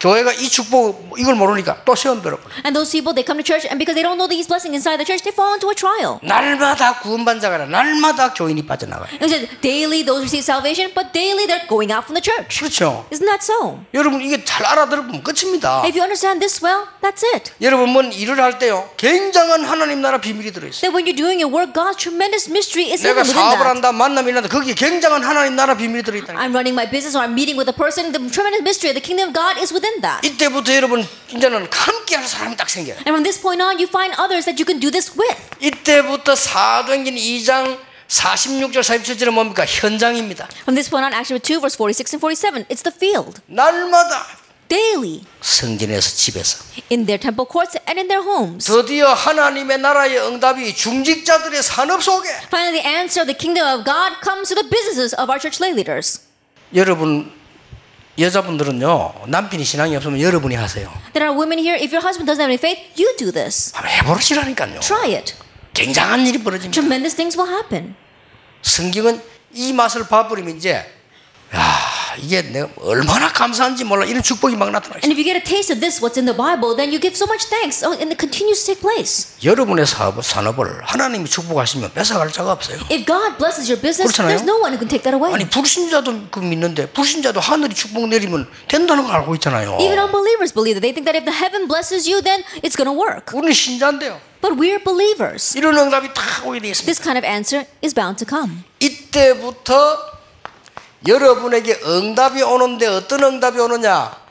교회가 이 축복 이걸 모르니까 또 시험 들어. And those people, they come to church, and because they don't know these blessings inside the church, they fall into a trial. 날마다 구원받은 자가 날마다 교인이 빠져나가요. And so daily those receive salvation, but daily they're going out from the church. 그렇죠. Isn't that so? 여러분 이게 잘 알아들으면 끝입니다. If you understand this well, that's it. 여러분 뭔 일을 할 때요 굉장한 하나님 나라 비밀이 들어있어요. That when you're doing your work, God's tremendous mystery is 내가 hidden within 사업을 that. 한다 만남이 있는데 거기에 굉장한 하나님 나라 비밀이 들어있다. I'm running my business or I'm meeting with a person, the tremendous mystery of the kingdom of God is within that. 이때부터 여러분 이제는 함께할 사람이 딱 생겨요. And from this point on, you find others that you can do this with. 이때부터 사도행전 2장 46절 47절은 뭡니까? 현장입니다. From this point on, actually 2 verse 46 and 47, it's the field. 날마다 Daily, 성전에서 집에서 in their temple courts and in their homes. 드디어 하나님의 나라의 응답이 중직자들의 산업 속에 Finally, the answer of the kingdom of God comes to the businesses of our church lay leaders. 여러분 여자분들은요 남편이 신앙이 없으면 여러분이 하세요. There are women here, if your husband doesn't have any faith, you do this. 한번 해보시라니까요. Try it. 굉장한 일이 벌어집니다. Tremendous things will happen. 성경은 이 맛을 봐버리면 이제 이게 내가 얼마나 감사한지 몰라 이런 축복이 막 나타나요. And if you get a taste of this, what's in the Bible, then you give so much thanks, and it continues to take place. 여러분의 산업을 하나님이 축복하시면 뺏어갈 자가 없어요. If God blesses your business, 그렇잖아요. there's no one who can take that away. 아니 불신자도 그 믿는데 불신자도 하늘이 축복 내리면 된다는 걸 알고 있잖아요. Even unbelievers believe that. They think that if the heaven blesses you, then it's going to work. 우리는 신자인데요. But we're believers. 이런 응답이 다 오게 되어 있습니다. This kind of answer is bound to come. 이때부터 여러분에게 응답이 오는데 어떤 응답이 오느냐?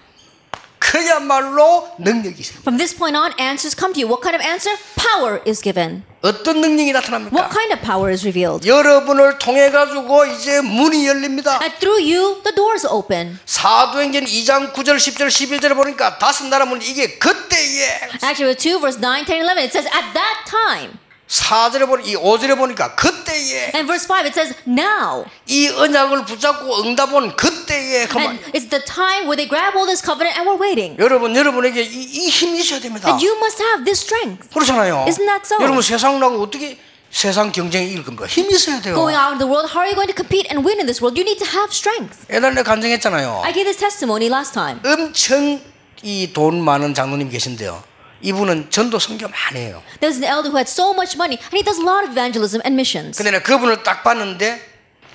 그야말로 능력이 있어요. From this point on, answers come to you. What kind of answer? Power is given. 어떤 능력이 What 나타납니까? kind of power is revealed? 여러분을 통해 가지고 이제 문이 열립니다. And through you, the doors open. 사도행전 2장 9절 10절 11절에 보니까 다섯 나라 문 이게 그때에 Actually, 2 verse 9, 10, 11, it says at that time. 4절에 보니 이 5절에 보니까 그때에 And verse 5, it says now. 이 언약을 붙잡고 응답 온 그때에 그만. And it's the time where they grab hold of this covenant and we're waiting. 여러분에게 이 힘이 있어야 됩니다. And you must have this strength. 그렇잖아요. Isn't that so? 여러분 세상 나고 어떻게 세상 경쟁에 이길 겁니까? 힘이 있어야 돼요. Going out in the world, how are you going to compete and win in this world? You need to have strength. 예전에 간증했잖아요. I gave this testimony last time. 엄청 이 돈 많은 장로님 계신데요. 이분은 전도 선교 많이 해요. There's an elder who had so much money and he does a lot of evangelism and missions. 근데 내가 그분을 딱 봤는데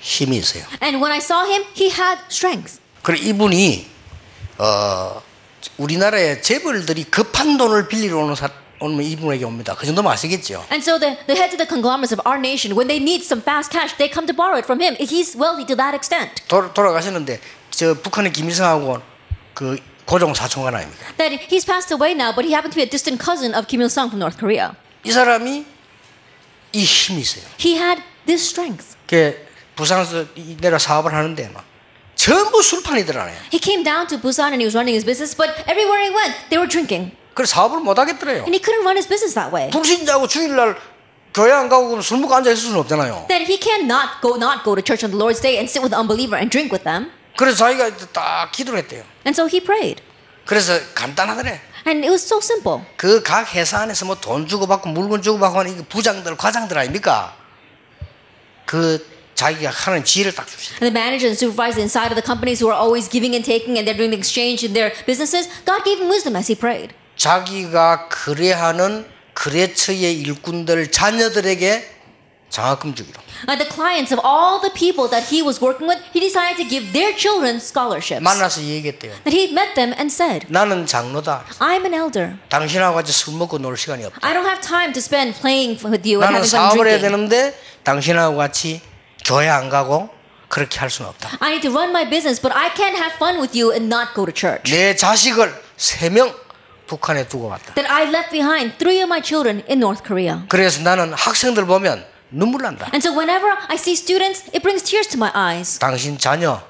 힘이 있어요. And when I saw him, he had strength. 그래 이분이 우리나라의 재벌들이 급한 돈을 빌리러 오면 이분에게 옵니다. 그 정도면 아시겠죠? And so the heads of the conglomerates of our nation, when they need some fast cash, they come to borrow it from him. He's wealthy to that extent. 돌아가셨는데 저 북한의 김일성하고 그 고종 사촌간 아닙니까? That he's passed away now, but he happened to be a distant cousin of Kim Il-sung from North Korea. 이 사람이 이 힘이 있어요. He had this strength. 그 부산에서 내려 사업을 하는데 막 전부 술판이더라네요. He came down to Busan and he was running his business, but everywhere he went, they were drinking. 그래서 사업을 못 하겠더래요. And he couldn't run his business that way. 불신자고 주일날 교회 안 가고 그럼 술 먹고 앉아 있을 수는 없잖아요. That he cannot go to church on the Lord's day and sit with the unbeliever and drink with them. 그래서 자기가 딱 기도를 했대요. And so he prayed. 그래서 간단하더래. And it was so simple. 그 각 회사 안에서 뭐 돈 주고받고 물건 주고받고 하는 부장들, 과장들 아닙니까? 그 자기가 하는 지혜를 딱 주시죠. And the managers and supervisors inside of the companies who are always giving and taking and they're doing the exchange in their businesses, God gave him wisdom as he prayed. 자기가 거래하는 거래처의 일꾼들 자녀들에게 장학금 주기로. The clients of all the people that he was working with, he decided to give their children scholarships. 만나서 얘기했대요. That he met them and said, 나는 장로다. I'm an elder. 당신하고 같이 술 먹고 놀 시간이 없다. I don't have time to spend playing with you and 나는 having fun 사업을 해야 drinking. 되는데 당신하고 같이 교회 안 가고 그렇게 할 수는 없다. I need to run my business, but I can't have fun with you and not go to church. 내 자식을 3명 북한에 두고 왔다. That I left behind 3 of my children in North Korea. 그래서 나는 학생들 보면 눈물 난다. And so whenever I see students, it brings tears to my eyes. 당신 자녀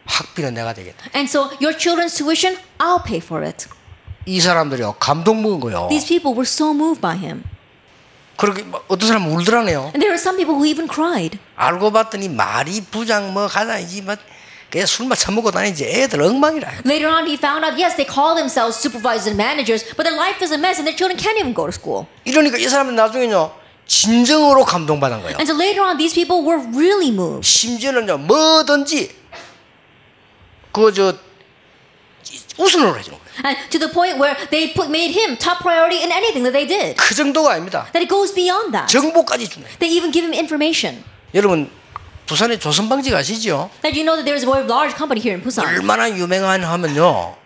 학비는 내가 되겠다. And so your children's tuition, I'll pay for it. 이 사람들이요 감동 먹은 거요. These people were so moved by him. 그렇게 어떤 사람은 울더라네요. And there were some people who even cried. 알고 봤더니 말이 부장 뭐 가다니지 뭐 그냥 술만 처먹고 다니지 애들 엉망이라. Later on, he found out, yes, they call themselves supervisors and managers, but their life is a mess and their children can't even go to school. 이러니까 이 사람은 나중에요 진정으로 감동받은 거예요. And so later on, these people were really moved. 심지어는요 뭐든지 그저 우선으로 해주는 거예요. And to the point where they made him top priority in anything that they did. 그 정도가 아닙니다. That it goes beyond that. 정보까지 주는 거예요. They even give him information. 여러분 부산에 조선방직 아시죠? That you know that there is a very large company here in Busan. 얼마나 유명한 하면요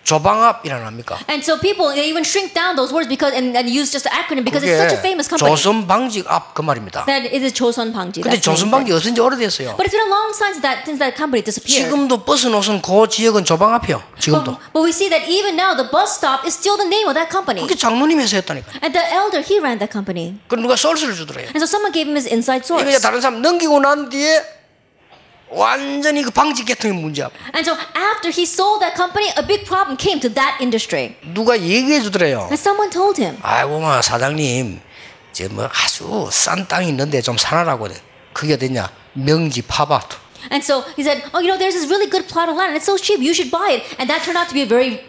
조방합이라는 합니까? And so people, they even shrink down those words because and use just the acronym because it's such a famous company. 조선방직압 그 말입니다. That it is Chosun Bangji. 근데 조선방직 없은 지 오래됐어요. But it's been a long time since that company disappeared. 지금도 버스 노선 그 지역은 조방앞이요. 지금도. But we see that even now the bus stop is still the name of that company. 그게 장로님 회사였다니까. And the elder, he ran that company. 그 누가 썰스를 주더래요. And so someone gave him his inside source. 이거 다른 사람 넘기고 난 뒤에 완전히 그 방직 계통의 문제야. And so after he sold that company, a big problem came to that industry. 누가 얘기해 주더래요. And someone told him, 아이고 마 사장님, 저 뭐 아주 싼 땅이 있는데 좀 사놔라고. 그게 어딨냐? 명지 파바트. and so he said, oh, you know, there's this really good plot of land and it's so cheap, you should buy it. And that turned out to be a very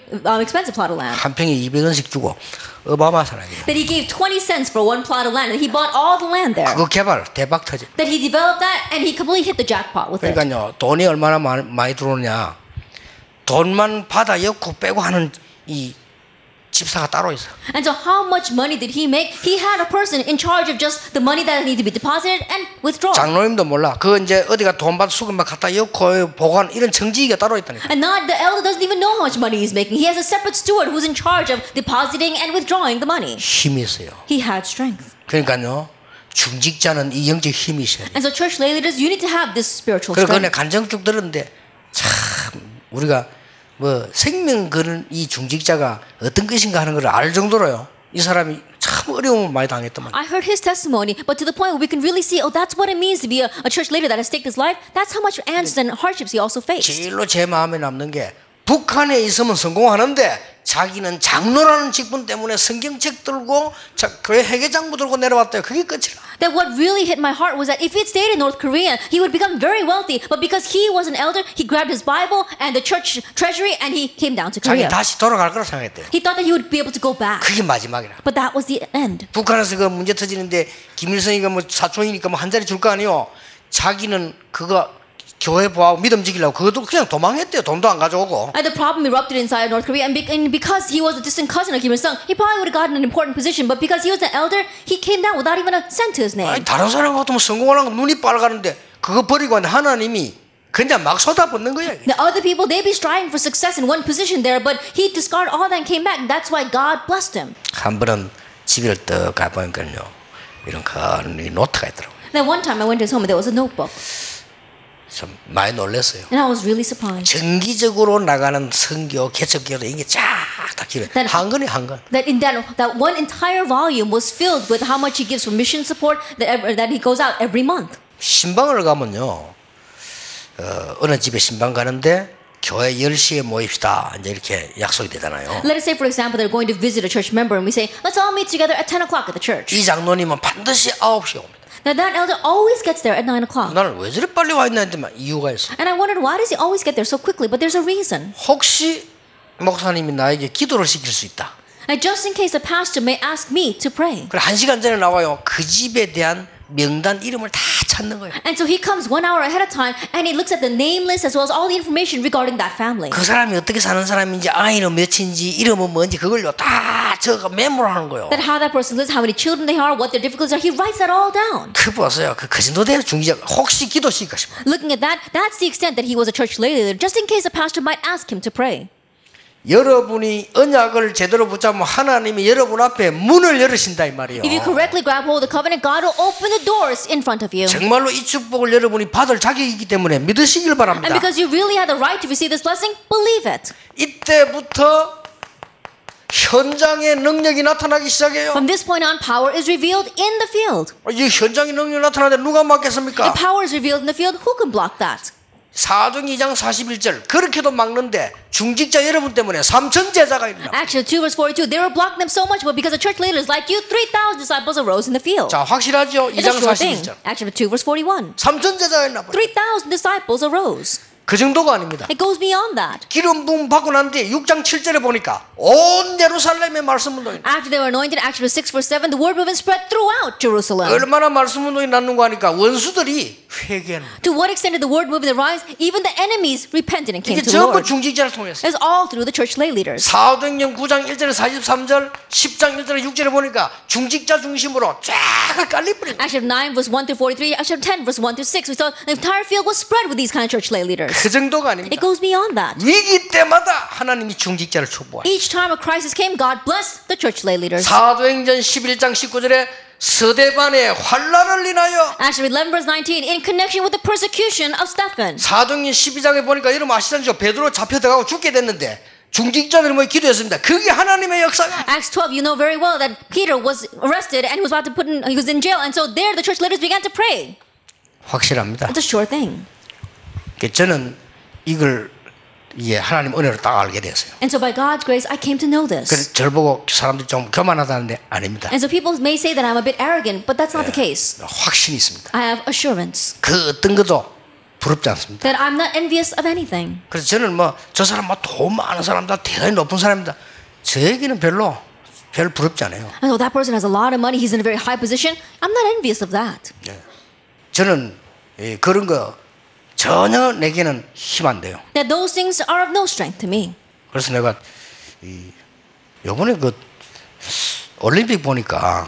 expensive plot of land. 한 평에 200원씩 주고 어마어마하잖아요. That he gave 20 cents for one plot of land and he bought all the land there. 그거 개발 대박 터지. That he developed that and he completely hit the jackpot with it. 그러니까요 돈이 얼마나 많이 들어오느냐. 돈만 받아 엮고 빼고 하는 이 집사가 따로 있어. And so how much money did he make? He had a person in charge of just the money that needed to be deposited and withdrawn. 장로님도 몰라. 그거 이제 어디가 돈 받아 수금만 갖다 엮고 보관 이런 정직이가 따로 있다니까. And not the elder doesn't even know how much money he's making. He has a separate steward who's in charge of depositing and withdrawing the money. 힘이 있어요. He had strength. 그러니까요 중직자는 이 영적 힘이 있어야 돼. And so church lay leaders, you need to have this spiritual 그래서 그내 strength. 간증 쭉 들었는데 참 우리가 뭐 생명 거는 이 중직자가 어떤 것인가 하는 걸 알 정도로요. 이 사람이 참 어려움을 많이 당했단 말이에요. I heard his testimony, but to the point where we can really see, oh, that's what it means to be a church leader that has staked his life. That's how much answers and hardships he also faced. 제일로 제 마음에 남는 게 북한에 있으면 성공하는데 자기는 장로라는 직분 때문에 성경책 들고 교회 회계장부 들고 내려왔대요. 그게 끝이라. That what really hit my heart was that if he had stayed in North Korea, he would become very wealthy. But because he was an elder, he grabbed his Bible and the church treasury and he came down to 자기 Korea. 다시 돌아갈 거라 생각했대요. He thought that he would be able to go back. 그게 마지막이라. But that was the end. 북한에서 그 문제 터지는데 김일성이가 뭐 사촌이니까 뭐 한 자리 줄 거 아니요. 자기는 그거 교회 보하고 믿음 지키려고 그것도 그냥 도망했대요. 돈도 안 가져오고. And the problem erupted inside North Korea, and because he was a distant cousin of Kim Il-sung, he probably would have gotten an important position. But because he was an elder, he came down without even a cent to his name. 아니, 다른 사람 같으면 성공하려고 눈이 빨가는데 그거 버리고 왔는데 하나님이 그냥 막 쏟아붓는 거야. The other people, they'd be striving for success in one position there, but he discarded all that and came back. And that's why God blessed him. 한 번은 집에 떡 가보니까요. 이런 큰 노트가 있더라고요. Then one time I went to his home and there was a notebook. 참 많이 놀랐어요. And I was really surprised. 정기적으로 나가는 선교, 개척교도 이게 쫙 다 기록. 한 권이 한 권. That in that one entire volume was filled with how much he gives for mission support that he goes out every month. 신방을 가면요. 어느 집에 신방 가는데 교회 10시에 모입시다. 이제 이렇게 약속이 되잖아요. Let us say, for example, they're going to visit a church member and we say, let's all meet together at 10 o'clock at the church. 이 장로님은 반드시 9시에 옵니다. Now that elder always gets there at 9 o'clock. 나는 왜 저리 빨리 와 있나 했더니 이유가 있어. And I wondered, why does he always get there so quickly? But there's a reason. 혹시 목사님이 나에게 기도를 시킬 수 있다. And just in case the pastor may ask me to pray. 그래 1시간 전에 나와요. 그 집에 대한 명단 이름을 다 찾는 거예요. And so he comes 1 hour ahead of time and he looks at the name list as well as all the information regarding that family. 그 사람이 어떻게 사는 사람인지 아이는 몇인지 이름은 뭔지 그걸요 다 저거 메모하는 거예요. That how that person lives, how many children they are, what their difficulties are. He writes that all down. 그 보세요. 그 정도 되는 중지자 혹시 기도시킬까 싶어. Looking at that, that's the extent that he was a church leader, just in case a pastor might ask him to pray. 여러분이 언약을 제대로 붙잡으면 하나님이 여러분 앞에 문을 열으신다 이 말이에요. If you correctly grab hold of the covenant, God will open the doors in front of you. 정말로 이 축복을 여러분이 받을 자격이기 때문에 믿으시길 바랍니다. And because you really have the right to receive this blessing, believe it. 이때부터 현장의 능력이 나타나기 시작해요. From this point on, power is revealed in the field. 이 현장의 능력이 나타나는데 누가 막겠습니까? If power is revealed in the field, who can block that? 사도행 2장 41절 그렇게도 막는데 중직자 여러분 때문에 3천 제자가 일어나. Actually, 2 verse 42, they were blocking them so much, but because the church leaders like you, 3,000 disciples arose in the field. 자 확실하죠? It's a 2장 sure thing. 41절 Actually, 2 verse 41, 3천 제자가 일어나. 3,000 disciples arose. 그 정도가 아닙니다. It goes beyond that. 기름 부음 받고 난 뒤에 6장 7절에 보니까 온 예루살렘에 말씀 운동이. After they were anointed, actually 6 verse 7, the word movement spread throughout Jerusalem. 얼마나 말씀 운동이 났는가 하니까 원수들이 회개하는. To what extent did the word movement arise? Even the enemies repented and came 이게 to the 전부 Lord. 중직자를 통해서. It's all through the church lay leaders. 사도행전 9장 1절에 43절, 10장 1절에 6절에 보니까 중직자 중심으로 쫙 깔려버린. Actually, 9 verse 1 through 43, actually 10 verse 1 through 6, we saw the entire field was spread with these kind of church lay leaders. 그 정도가 아닙니다. It goes beyond that. 위기 때마다 하나님이 중직자를 축복하시고. Each time a crisis came, God blessed the church lay leaders. 사도행전 11장 19절에 스데반의 환난을 인하여. Actually, 11 verse 19, in connection with the persecution of Stephen. 사도행전 12장에 보니까 여러분 아시잖아요. 베드로 잡혀 들어가고 죽게 됐는데 중직자들이 뭐 기도했습니다. 그게 하나님의 역사가. Acts 12, you know very well that Peter was arrested and he was about to he was in jail, and so there the church leaders began to pray. 확실합니다. It's a sure thing. 저는 이걸 하나님 은혜로 딱 알게 됐어요. And so by God's grace, I came to know this. 그래서 저를 보고 사람들이 좀 교만하다는데 아닙니다. And so people may say that I'm a bit arrogant, but that's not the case. 확신이 있습니다. I have assurance 그 어떤 것도 부럽지 않습니다. that I'm not envious of anything. 그래서 저는 뭐 저 사람 뭐 돈 많은 사람이다, 대단히 높은 사람이다. 저에게는 별 부럽지 않아요. And so that person has a lot of money, he's in a very high position. I'm not envious of that. 저는 그런 거 전혀 내게는 힘 안 돼요. That those things are of no strength to me. 그래서 내가 요번에 그 올림픽 보니까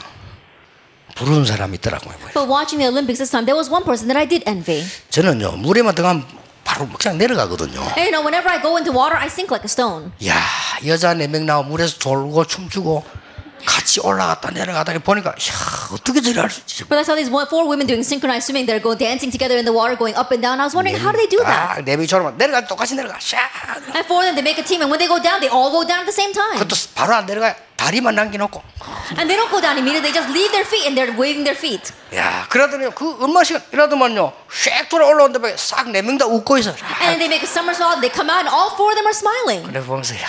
부르는 사람이 있더라고요. But watching the Olympics this time, there was one person that I did envy. 저는요 물에만 들어가면 바로 그냥 내려가거든요. And you know, whenever I go into water, I sink like a stone. 야 여자 4명 나와 물에서 돌고 춤추고 같이 같이 올라갔다 내려가다 보니까 야, 어떻게 저리 할 수 있지? But I saw these four women doing synchronized swimming. They're going dancing together in the water, going up and down. I was wondering, how do they do that? 내비처럼 내려가 똑같이 내려가. 샤. And four of them, they make a team, and when they go down, they all go down at the same time. 그것도 바로 안 내려가. 다리만 남겨놓고. And they don't go down immediately. They just leave their feet and they're waving their feet. 야, 그러더니 그 얼마 시간 이라도만요. 쫙 돌아 올라오는데 싹 네 명 다 웃고 있어. And they make a somersault. They come out, and all four of them are smiling. 그래 보면서 야,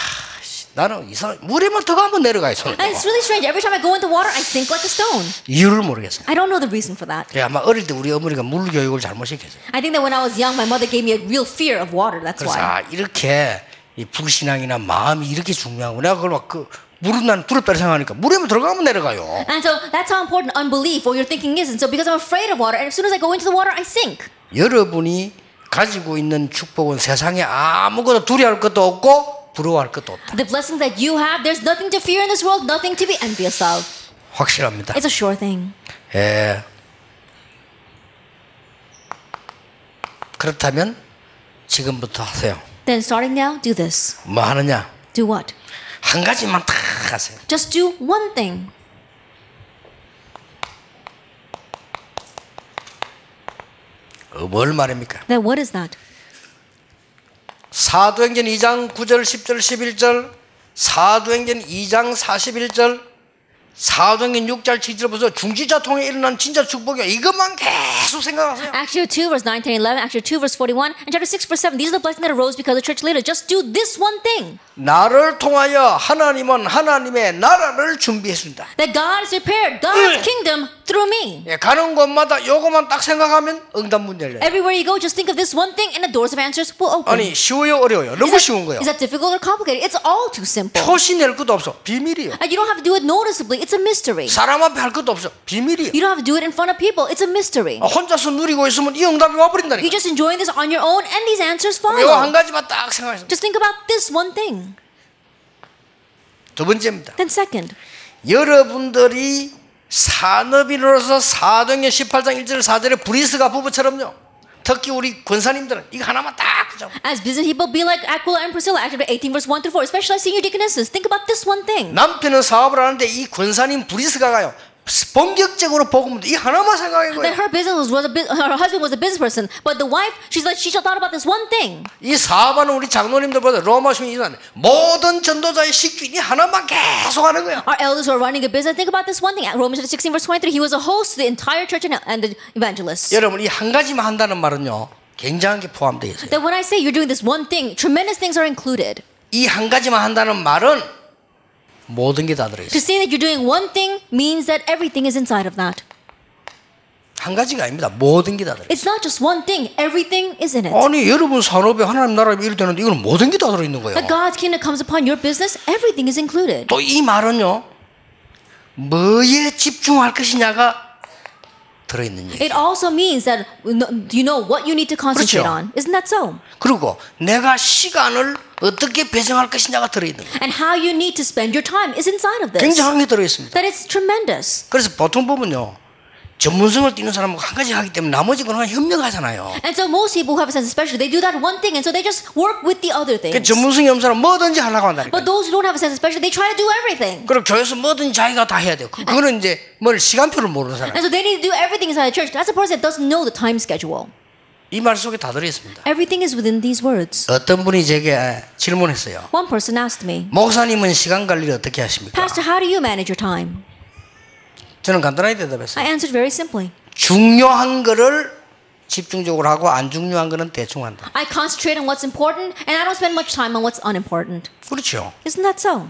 나는 이상 물에만 더 가면 내려가요. 손을. And it's really strange. Every time I go into water, I sink like a stone. 이유를 모르겠어요. I don't know the reason for that. 예, 아마 어릴 때 우리 어머니가 물 교육을 잘못 시켰어요. I think that when I was young, my mother gave me a real fear of water. That's 그래서 why. 이렇게 이 불신앙이나 마음이 이렇게 중요하고 내가 그걸 막 물은 난 두렵다 생각하니까 물에만 들어가면 내려가요. And so that's how important unbelief or your thinking is. And so because I'm afraid of water, and as soon as I go into the water, I sink. 여러분이 가지고 있는 축복은 세상에 아무것도 두려워할 것도 없고 부러워할 것도 없다. The blessing that you have, there's nothing to fear in this world, nothing to be envious of. 확실합니다. It's a sure thing. 예. 그렇다면 지금부터 하세요. Then starting now, do this. 뭐 하느냐? Do what? 한 가지만 다 하세요. Just do one thing. 뭘 말입니까? Then what is that? 사도행전 2장 9절 10절 11절 사도행전 2장 41절 사도행전 6절 7절 보세요. 중지자 통해 일어난 진짜 축복이야. 이것만 계속 생각하세요. Acts 2 verse 9, 10, 11, Acts 2 verse 41, and chapter 6 verse 7. These are the blessings that arose because the church later. Just do this one thing. 나를 통하여 하나님은 하나님의 나라를 준비했습니다. That God has prepared God's kingdom through me. 예, 가는 곳마다 요것만 딱 생각하면 응답 문 열려요. Everywhere you go, just think of this one thing and the doors of answers will open. 아니 쉬워요 어려워요? 너무 쉬운 거예요. Is that difficult or complicated? It's all too simple. 표시 낼 것도 없어. 비밀이에요. And you don't have to do it noticeably. It's a mystery. 사람 앞에 할 것도 없어. 비밀이에요. You don't have to do it in front of people. It's a mystery. 혼자서 누리고 있으면 이 응답이 와버린다니까. You're just enjoying this on your own and these answers 이거 follow. 한 가지만 딱 생각하세요. Just think about this one thing. 두 번째입니다. Then second, 여러분들이 산업인으로서 사도행전 18장 1절 4절의 브리스가 부부처럼요. 특히 우리 권사님들은 이거 하나만 딱 붙잡고. as business people, be like Aquila and Priscilla, Acts 18 verse 1 through 4, especially senior deaconesses. Think about this one thing. 남편은 사업을 하는데 이 권사님 브리스가 가요. 본격적으로 복음을 이 하나만 생각한 That 거예요. her her husband was a business person, but the wife, she thought about this one thing. 이 사업하는 우리 장로님들보다 로마 시민이란 모든 전도자의 식주 이 하나만 계속 하는 거예요. Our elders who are running a business, think about this one thing. Romans 16 verse 23, he was a host to the entire church and the evangelists. 여러분 이 한 가지만 한다는 말은요. 굉장한 게 포함되어 있어요. That when I say you're doing this one thing, tremendous things are included. 이 한 가지만 한다는 말은 모든 게 다 To 들어있어요. say that you're doing one thing means that everything is inside of that. 한 가지가 아닙니다. 모든 게 다 들어있어요. It's not just one thing, everything is in it. 아니 여러분 산업에 하나님 나라에 이렇게 되는데 이건 모든 게 다 들어있는 거예요. That God's kingdom comes upon your business, everything is included. 또 이 말은요. 뭐에 집중할 것이냐가 들어있는 얘기예요. It also means that you know what you need to concentrate 그렇죠. on. Isn't that so? 그리고 내가 시간을 어떻게 배정할 것이냐가 들어있는 거예요. And how you need to spend your time is inside of this. 굉장한 게 들어있습니다. That it's tremendous. 그래서 보통 보면요. 전문성을 띠는 사람은 한 가지 하기 때문에 나머지 건 그냥 현명하잖아요. And so most people who have a sense of specialty, they do that one thing and so they just work with the other 그 things. 전문성이 없는 사람은 뭐든지 하려고 한다니까. But those who don't have a sense of specialty, they try to do everything. 그리고 교회에서 뭐든지 자기가 다 해야 돼요. 그거는 이제 뭘 시간표를 모르는 사람. And so they need to do everything inside the church. That's a person that doesn't know the time schedule. 이 말 속에 다 들어있습니다. Everything is within these words. 어떤 분이 제게 질문했어요. One person asked me, 목사님은 시간 관리를 어떻게 하십니까? Pastor, how do you manage your time? 저는 간단하게 대답했어요. I answered very simply. 중요한 거를 집중적으로 하고 안 중요한 거는 대충 한다. I concentrate on what's important and I don't spend much time on what's unimportant. 그렇죠. Isn't that so?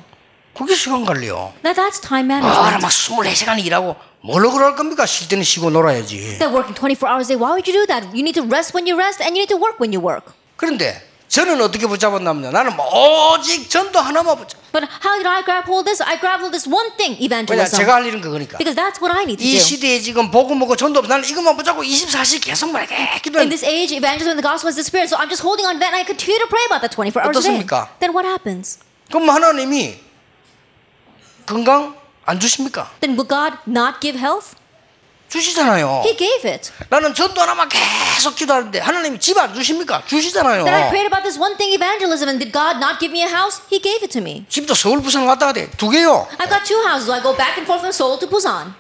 그게 시간 관리요. That's time 아, management. 막 24시간 일하고 뭘로 그럴 겁니까? 쉴 때는 쉬고 놀아야지. That working 24 hours a day, why would you do that? You need to rest when you rest and you need to work when you work. 그런데 저는 어떻게 붙잡았냐면요. 나는 오직 전도 하나만 붙잡. But how did I grab hold of this? I grabbed hold of this one thing, 왜냐 evangelism. 제가 할 일은 그거니까. Because that's what I need to 이 do. 시대에 지금 복음 먹고 전도 없고 나는 이것만 붙잡고 24시 계속 말게 In 기도해. this age, evangelism and the gospel is the spirit. So I'm just holding on to that and I continue to pray about that 24 hours a day. 어떻습니까? Then what happens? 그럼 하나님이 건강 안 주십니까? Then will God not give health? 주시잖아요. He gave it. 나는 전도 하나만 계속 기도하는데 하나님이 집 안 주십니까? 주시잖아요. That I prayed about this one thing evangelism and did God not give me a house? He gave it to me. 집도 서울 부산 왔다 갔다 해. 2개요. I've got 2 houses. I go back and forth from Seoul to Busan.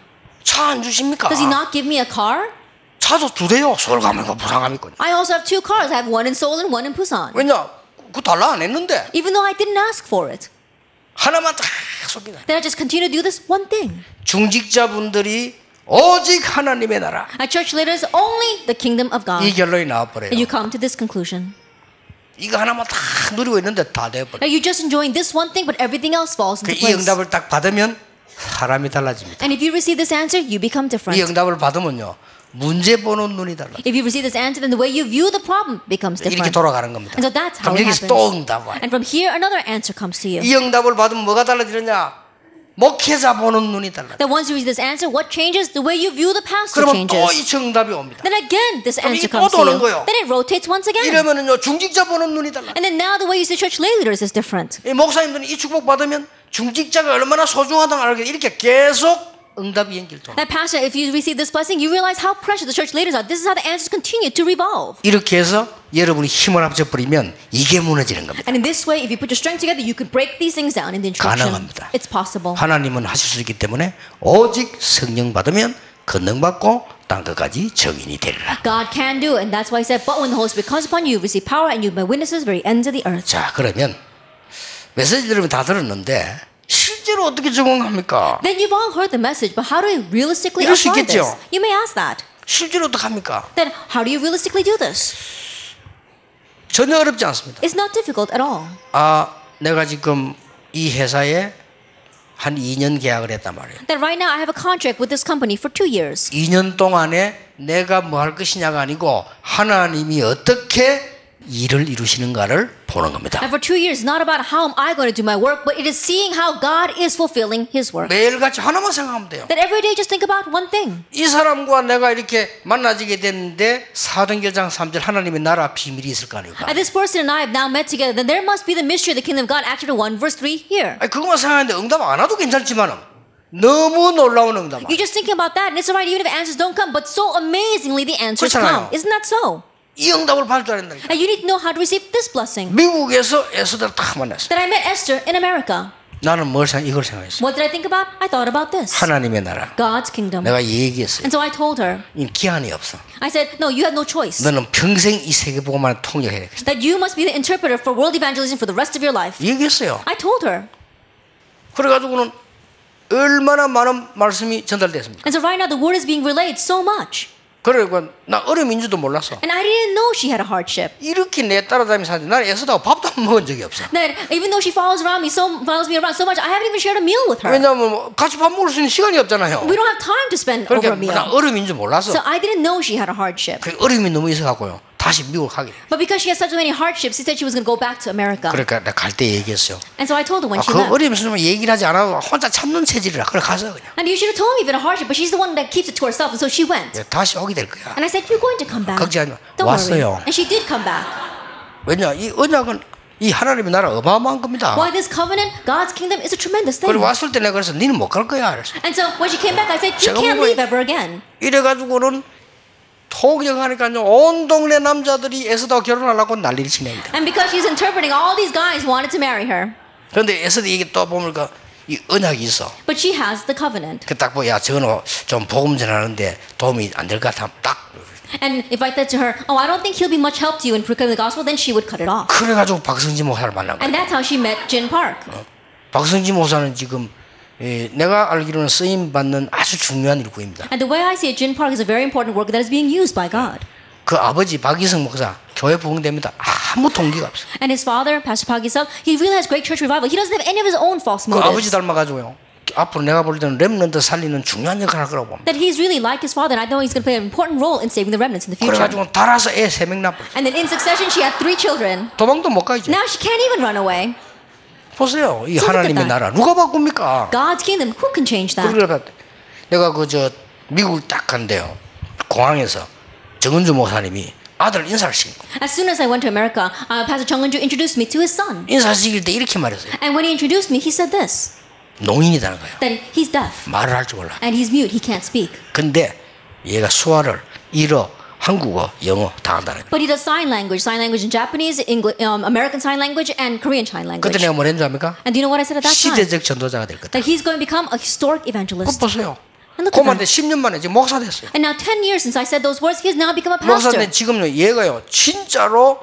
차 안 주십니까? Does he not give me a car? 차도 2대요. 서울 가면 있고 부산 가면 있고. I also have 2 cars. I have one in Seoul and one in Busan. 왜냐? 그거 달라 안 했는데 Even though I didn't ask for it. 하나만 딱 쏩니다. Then I just continue to do this one thing. 중직자분들이 오직 하나님의 나라 At church leaders, only the kingdom of God. 이 결론이 나와버려요. And you come to this conclusion. 이거 하나만 다 누리고 있는데 다 돼버려. Now you're just enjoying this one thing, but everything else falls into 이 place. 응답을 딱 받으면 사람이 달라집니다. And if you receive this answer, you become 이 different. 응답을 받으면요 문제 보는 눈이 달라. If you receive this answer, then the way you view the problem becomes 이렇게 different. 돌아가는 겁니다. And so that's how 그럼 it 여기서 happens. 또 응답 와요. And from here, another answer comes to you. 이 응답을 받으면 뭐가 달라지느냐? 목회자 보는 눈이 달라. That once you receive this answer, what changes? The way you view the pastor 그러면 또 이 changes. 응답이 옵니다. Then again, this 그럼 answer 이게 또 comes to 도는 you. 거예요. Then it rotates once again. 이러면은요 중직자 보는 눈이 달라. And then now the way you see church leaders is different. 이 목사님들은 이 축복 받으면 중직자가 얼마나 소중하다는 걸 알게 이렇게 계속 응답이 연결돼. That pastor, if you receive this blessing, you realize how precious the church leaders are. This is how the answers continue to revolve. 이렇게 해서 여러분이 힘을 합쳐버리면 이게 무너지는 겁니다. And in this way, if you put your strength together, you could break these things down in the instruction. 가능합니다. It's possible. 하나님은 하실 수 있기 때문에 오직 성령 받으면 권능받고 땅끝까지 증인이 되리라. God can do it, and that's why he said, but when the Holy Spirit comes upon you, you receive power, and you be my witnesses to the very ends of the earth. 자, 그러면 메시지 들으면 다 들었는데 실제로 어떻게 적용합니까? Then you've all heard the message, but how do we realistically 이럴 수 apply this? 있겠죠. You may ask that. 실제로 어떻게 합니까? Then how do you realistically do this? 전혀 어렵지 않습니다. It's not difficult at all. 내가 지금 이 회사에 한 2년 계약을 했단 말이에요. That right now I have a contract with this company for 2 years. 2년 동안에 내가 뭐 할 것이냐가 아니고 하나님이 어떻게 일을 이루시는가를 보는 겁니다. And for 2 years, it's not about how am I going to do my work, but it is seeing how God is fulfilling His work. 매일같이 하나만 생각하면 돼요. That every day just think about one thing. 이 사람과 내가 이렇게 만나지게 됐는데 사도행전 3절 하나님의 나라 비밀이 있을 거 아닙니까? And this person and I have now met together, then there must be the mystery of the kingdom of God, Acts chapter 1, verse 3 here. 아니, 그것만 생각하는데 응답 안 와도 괜찮지만은 너무 놀라운 응답. You're just thinking about that, and it's alright even if answers don't come, but so amazingly the answers 그렇잖아요. come. Isn't that so? 이 응답을 받을 줄 알았다니까. And you need to know how to receive this blessing. 미국에서 에스더를 딱 만났어. That I met Esther in America. 나는 이걸 생각했어. What did I think about? I thought about this. 하나님의 나라. God's kingdom. 내가 얘기했어요. And so I told her, 이 기한이 없어. I said, no, you have no choice. 너는 평생 이 세계복음만을 통역해야 되겠어. That you must be the interpreter for world evangelism for the rest of your life. 얘기했어요. I told her. 그래가지고는 얼마나 많은 말씀이 전달됐습니까? And so right now the word is being relayed so much. 그러니까 나 어려움인 줄도 몰랐어. And I didn't know she had a hardship. 이렇게 내 따라다니면서 사는데 나는 애써다고 밥도 안 먹은 적이 없어. That even though she follows me around so much, I haven't even shared a meal with her. 왜냐하면 같이 밥 먹을 수 있는 시간이 없잖아요. We don't have time to spend over 그러니까 a meal. 나 어려움인 줄 몰랐어. So I didn't know she had a hardship. 그 어려움이 너무 있어갖고요. 다시 미국 가게 돼. But because she has such many hardships, she said she was going to go back to America. 그러니까 내가 갈 때 얘기했어요. And so I told her when she 그 left. 어려움 있으면 얘기를 하지 않아도 혼자 참는 체질이라. 그래 가서 그냥. And you should have told me if it a hardship, but she's the one that keeps it to herself, and so she went. 다시 오게 될 거야. And I said, you're going to come back. 걱정하지 마. Don't 왔어요. worry. And she did come back. 왜냐 이 언약은 이 하나님의 나라 어마어마한 겁니다. Why this covenant, God's kingdom is a tremendous thing. 그리고 왔을 때 내가 그래서 니는 못 갈 거야. 그랬어. And so when she came back, I said, you 제가 can't 보기에- leave ever again. 이래가지고는 통역하니까요 온 동네 남자들이 에스더와 결혼하려고 난리를 치냅니다. And because she's interpreting, all these guys wanted to marry her. 그런데 에스더 얘기 또 보니까 이 언약이 있어. But she has the covenant. 그 딱 보야 저거는 좀 복음 전하는데 도움이 안 될 것 같으면 딱. And if I said to her, oh, I don't think he'll be much help to you in proclaiming the gospel, then she would cut it off. 그래가지고 박성지 목사를 만난 거야. And that's how she met Jin Park. 박성지 목사는 지금 내가 알기로는 쓰임 받는 아주 중요한 일꾼입니다. And the way I see it, Jin Park is a very important work that is being used by God. 그 아버지 박이성 목사 교회 부흥됩니다. 아무 동기가 없어. And his father, Pastor Pagi Sub, he really has great church revival. He doesn't have any of his own false 그 아버지 motives. 닮아가지고요. 앞으로 내가 볼 때는 렘넌트 살리는 중요한 역할을 할 거라고 봅니다. That he's really like his father, and I know he's going to play an important role in saving the remnants in the future. 그래가지고 달아서 애 3명 낳고 And then in succession, she had 3 children. 도망도 못 가죠. Now she can't even run away. 보세요. 이 So look at 하나님의 that. 나라 누가 바꿉니까? God's kingdom, who can change that? 그러니까 내가 그 미국을 딱 간대요. 공항에서 정은주 목사님이 아들 인사를 시킨 거. As soon as I went to America, Pastor Chung Eun-ju introduced me to his son. 인사시킬 때 이렇게 말했어요. And when he introduced me, he said this, 농인이라는 거예요. that he's deaf 말을 할 줄 몰라. and he's mute, he can't speak. 근데 얘가 수화를 일어, 한국어, 영어 다 한다는 거예요. But he does sign language in Japanese, English, American Sign Language, and Korean Sign 그때 Language. 내가 뭐랬는 줄 압니까? And do you know what I said at that time? 시대적 전도자가 될 거다. That he's going to become a historic 그거 evangelist. 보세요. And look at 그만데 that. 10년 만에 지금 목사 됐어요. And now 10 years since I said those words, he has now become a pastor. 목사인데 지금요 얘가요 진짜로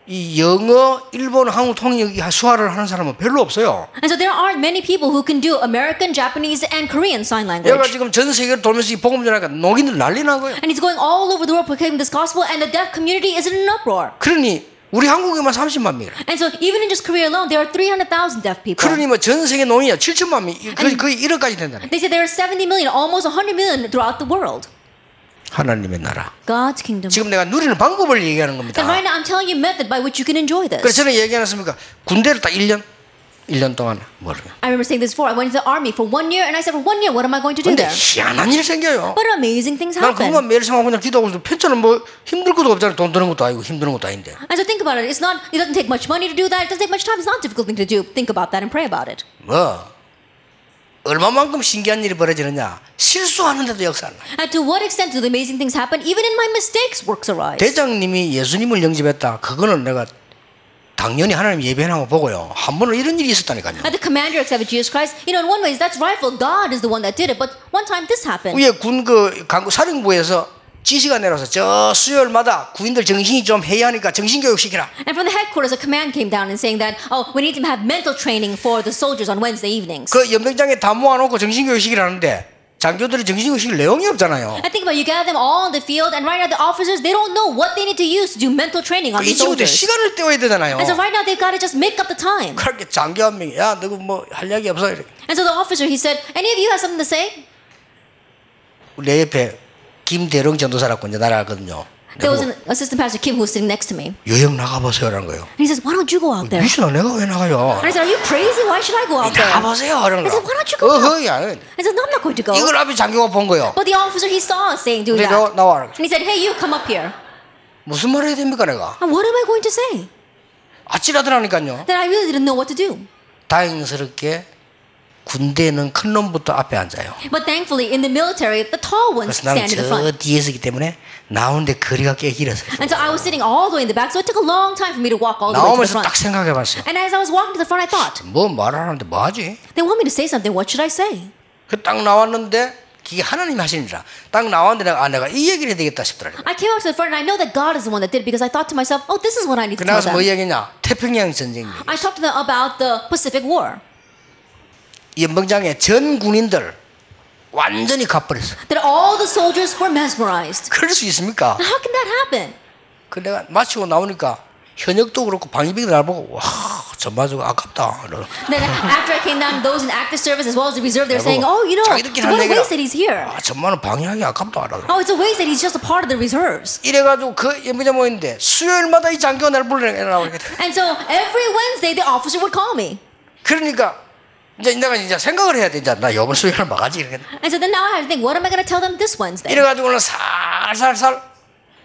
이 영어, 일본, 한국 통역 수화를 하는 사람은 별로 없어요. And so there aren't many people who can do American, Japanese, and Korean Sign 얘가 Language. 지금 전 세계를 돌면서 이 복음 전하니까 농인들 난리 난 거예요. And he's going all over the world proclaiming this gospel, and the deaf community is in an uproar. 그러니 우리 한국에만 30만 명이라. And so even in just Korea alone, there are 300,000 deaf people. 그러니 뭐 전 세계 농인이야 7천만 명, 거의 1억까지 된다네. They say there are 70 million, almost 100 million throughout the world. 하나님의 나라. God's kingdom. 지금 내가 누리는 방법을 얘기하는 겁니다. And right now, I'm telling you method by which you can enjoy 그래서 this. 저는 얘기 안 했습니까? 군대를 딱 1년 동안 뭐를. I remember saying this before. I went into the army for 1 year, and I said, for 1 year, what am I going to do 근데 there? 희한한 일이 생겨요. But amazing things 난 happen. 그것만 매일 생각하고 그냥 기도하고 있어. 편찮은 뭐 힘들 것도 없잖아요. 돈 드는 것도 아니고 힘드는 것도 아닌데. And so think about it. It doesn't take much money to do that. It doesn't take much time. It's not a difficult thing to do. Think about that and pray about it. 뭐 얼마만큼 신기한 일이 벌어지느냐. 실수하는데도 역사를 나요. And to what extent do the amazing things happen? Even in my mistakes, works arise. 대장님이 예수님을 영접했다. 그거는 내가 당연히 하나님 예배하고 보고요. 한 번은 이런 일이 있었다니까요. And the commander accepted Jesus Christ. You know, in one way, that's rightful. God is the one that did it. But one time this happened. 위에 군 강구 사령부에서 지시가 내려서 저 수요일마다 구인들 정신이 좀 해야 하니까 정신교육 시키라. And from the headquarters, a command came down and saying that, oh, we need to have mental training for the soldiers on Wednesday evenings. 그 연병장에 다 모아놓고 정신교육 시키라는데 장교들이 정신교육 시킬 내용이 없잖아요. I think about it, you gather them all in the field, and right now the officers, they don't know what they need to use to do mental training on 이 the 친구들 soldiers. 시간을 때워야 되잖아요. And so right now they've got to just make up the time. 그렇게 장교 한 명이 야 너그 뭐 할 얘기 없어 이렇게. And so the officer, he said, any of you have something to say? 내 옆에 김대령 전도사라고 이제 나라거든요. There was an assistant pastor, Kim, who was sitting next to me. 여행 나가보세요라는 거예요. And he says, why don't you go out there? 미신아 내가 왜 나가요? And I said, are you crazy? Why should I go out there? 나가보세요 이런 I 거. said, why don't you go out? 어허야. I said, no, I'm not going to go. 이걸 앞에 장교가 본 거예요. But the officer, he saw us saying, doing 근데 that. 나와라. And he said, hey, you come up here. 무슨 말 해야 됩니까 내가? And what am I going to say? 아찔하더라니까요. That I really didn't know what to do. 다행스럽게 군대는 큰 놈부터 앞에 앉아요. But thankfully, in the military, the tall ones 그래서 나는 stand in the 저 front. 뒤에 서기 때문에 나오는데 거리가 꽤 길었어요. And so I was sitting all the way in the back, so it took a long time for me to walk all the way to the 나오면서 front. 딱 생각해봤어요. And as I was walking to the front, I thought, 뭐 말하는데 뭐 하지? they want me to say something. What should I say? 그 딱 나왔는데 그게 하나님이 하시니라. 딱 나왔는데 내가 이 얘기를 해야 되겠다 싶더라고요. I came up to the front, and I know that God is the one that did it because I thought to myself, oh, this is what I need 그 to tell 나가서 them. 뭐 얘기냐? 태평양 전쟁 얘기. I talked to them about the Pacific War. 연병장의 전 군인들 완전히 가버렸어. That all the soldiers were mesmerized. 그럴 수 있습니까? Now, how can that happen? 그 내가 마치고 나오니까 현역도 그렇고 방위병들 날 보고 와 전반적으로 아깝다. Then after I came down, those in active service as well as the reserve, they're 내가 saying, 보고 oh, you know, 자기들끼리 what 할 a 얘기라. waste that he's here. 아 전반은 방위하기 아깝다. Oh, it's a waste that he's just a part of the reserves. 이래가지고 그 연병장 모였는데 수요일마다 이 장교가 나를 불러내라 그랬거든. And so every Wednesday, the officer would call me. 그러니까 이제 내가 이제 생각을 해야 돼. 이제 나 이번 수요일을 막아지 이렇게. And so then now I have to think, what am I going to tell them this Wednesday? 이래가지고는 살살살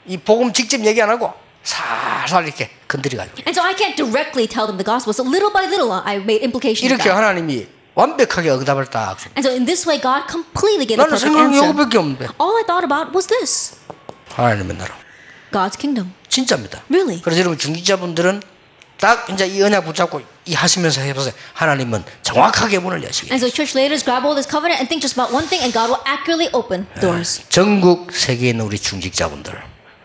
이 복음 직접 얘기 안 하고 살살 이렇게 건드려가지고 And so I can't directly tell them the gospel. So little by little, I made implications of 이렇게 that. 하나님이 완벽하게 응답을 딱 줍니다. And so in this way, God completely gave a 나는 perfect 생각이 answer. 이거밖에 없는데 All I thought about was this. 하나님의 나라 God's kingdom. 진짜입니다. Really? 그래서 여러분 중직자분들은 딱 이제 이 언약 붙잡고 이 하시면서 해보세요. 하나님은 정확하게 문을 여시게. And so church leaders grab all this covenant and think just about one thing, and God will accurately open doors. 전국 세계에 있는 우리 중직자분들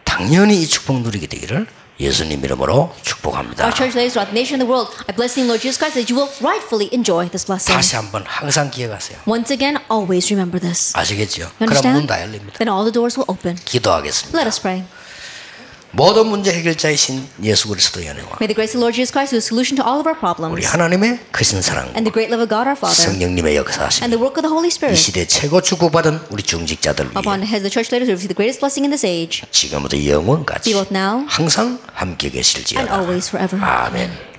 당연히 이 축복 누리게 되기를 예수님 이름으로 축복합니다. Our church leaders throughout the nation and the world, I bless you, Lord Jesus Christ, that you will rightfully enjoy this blessing. 다시 한번 항상 기억하세요. Once again, always remember this. 아시겠죠? You 그럼 문 understand? 다 열립니다. Then all the doors will open. 기도하겠습니다. Let us pray. 모든 문제 해결자이신 예수 그리스도의 은혜와 May the grace of the Lord Jesus Christ, who is the solution to all of our 우리 problems, 하나님의 크신 사랑, and the great love of God our Father, 성령님의 역사하심, and the work of the Holy 이 Spirit, 시대 최고 축복받은 우리 중직자들 위해 upon the heads of the church leaders who receive the greatest blessing in this age, 지금부터 영원까지 be both now 항상 함께 and 계실지어다. always forever. 아멘.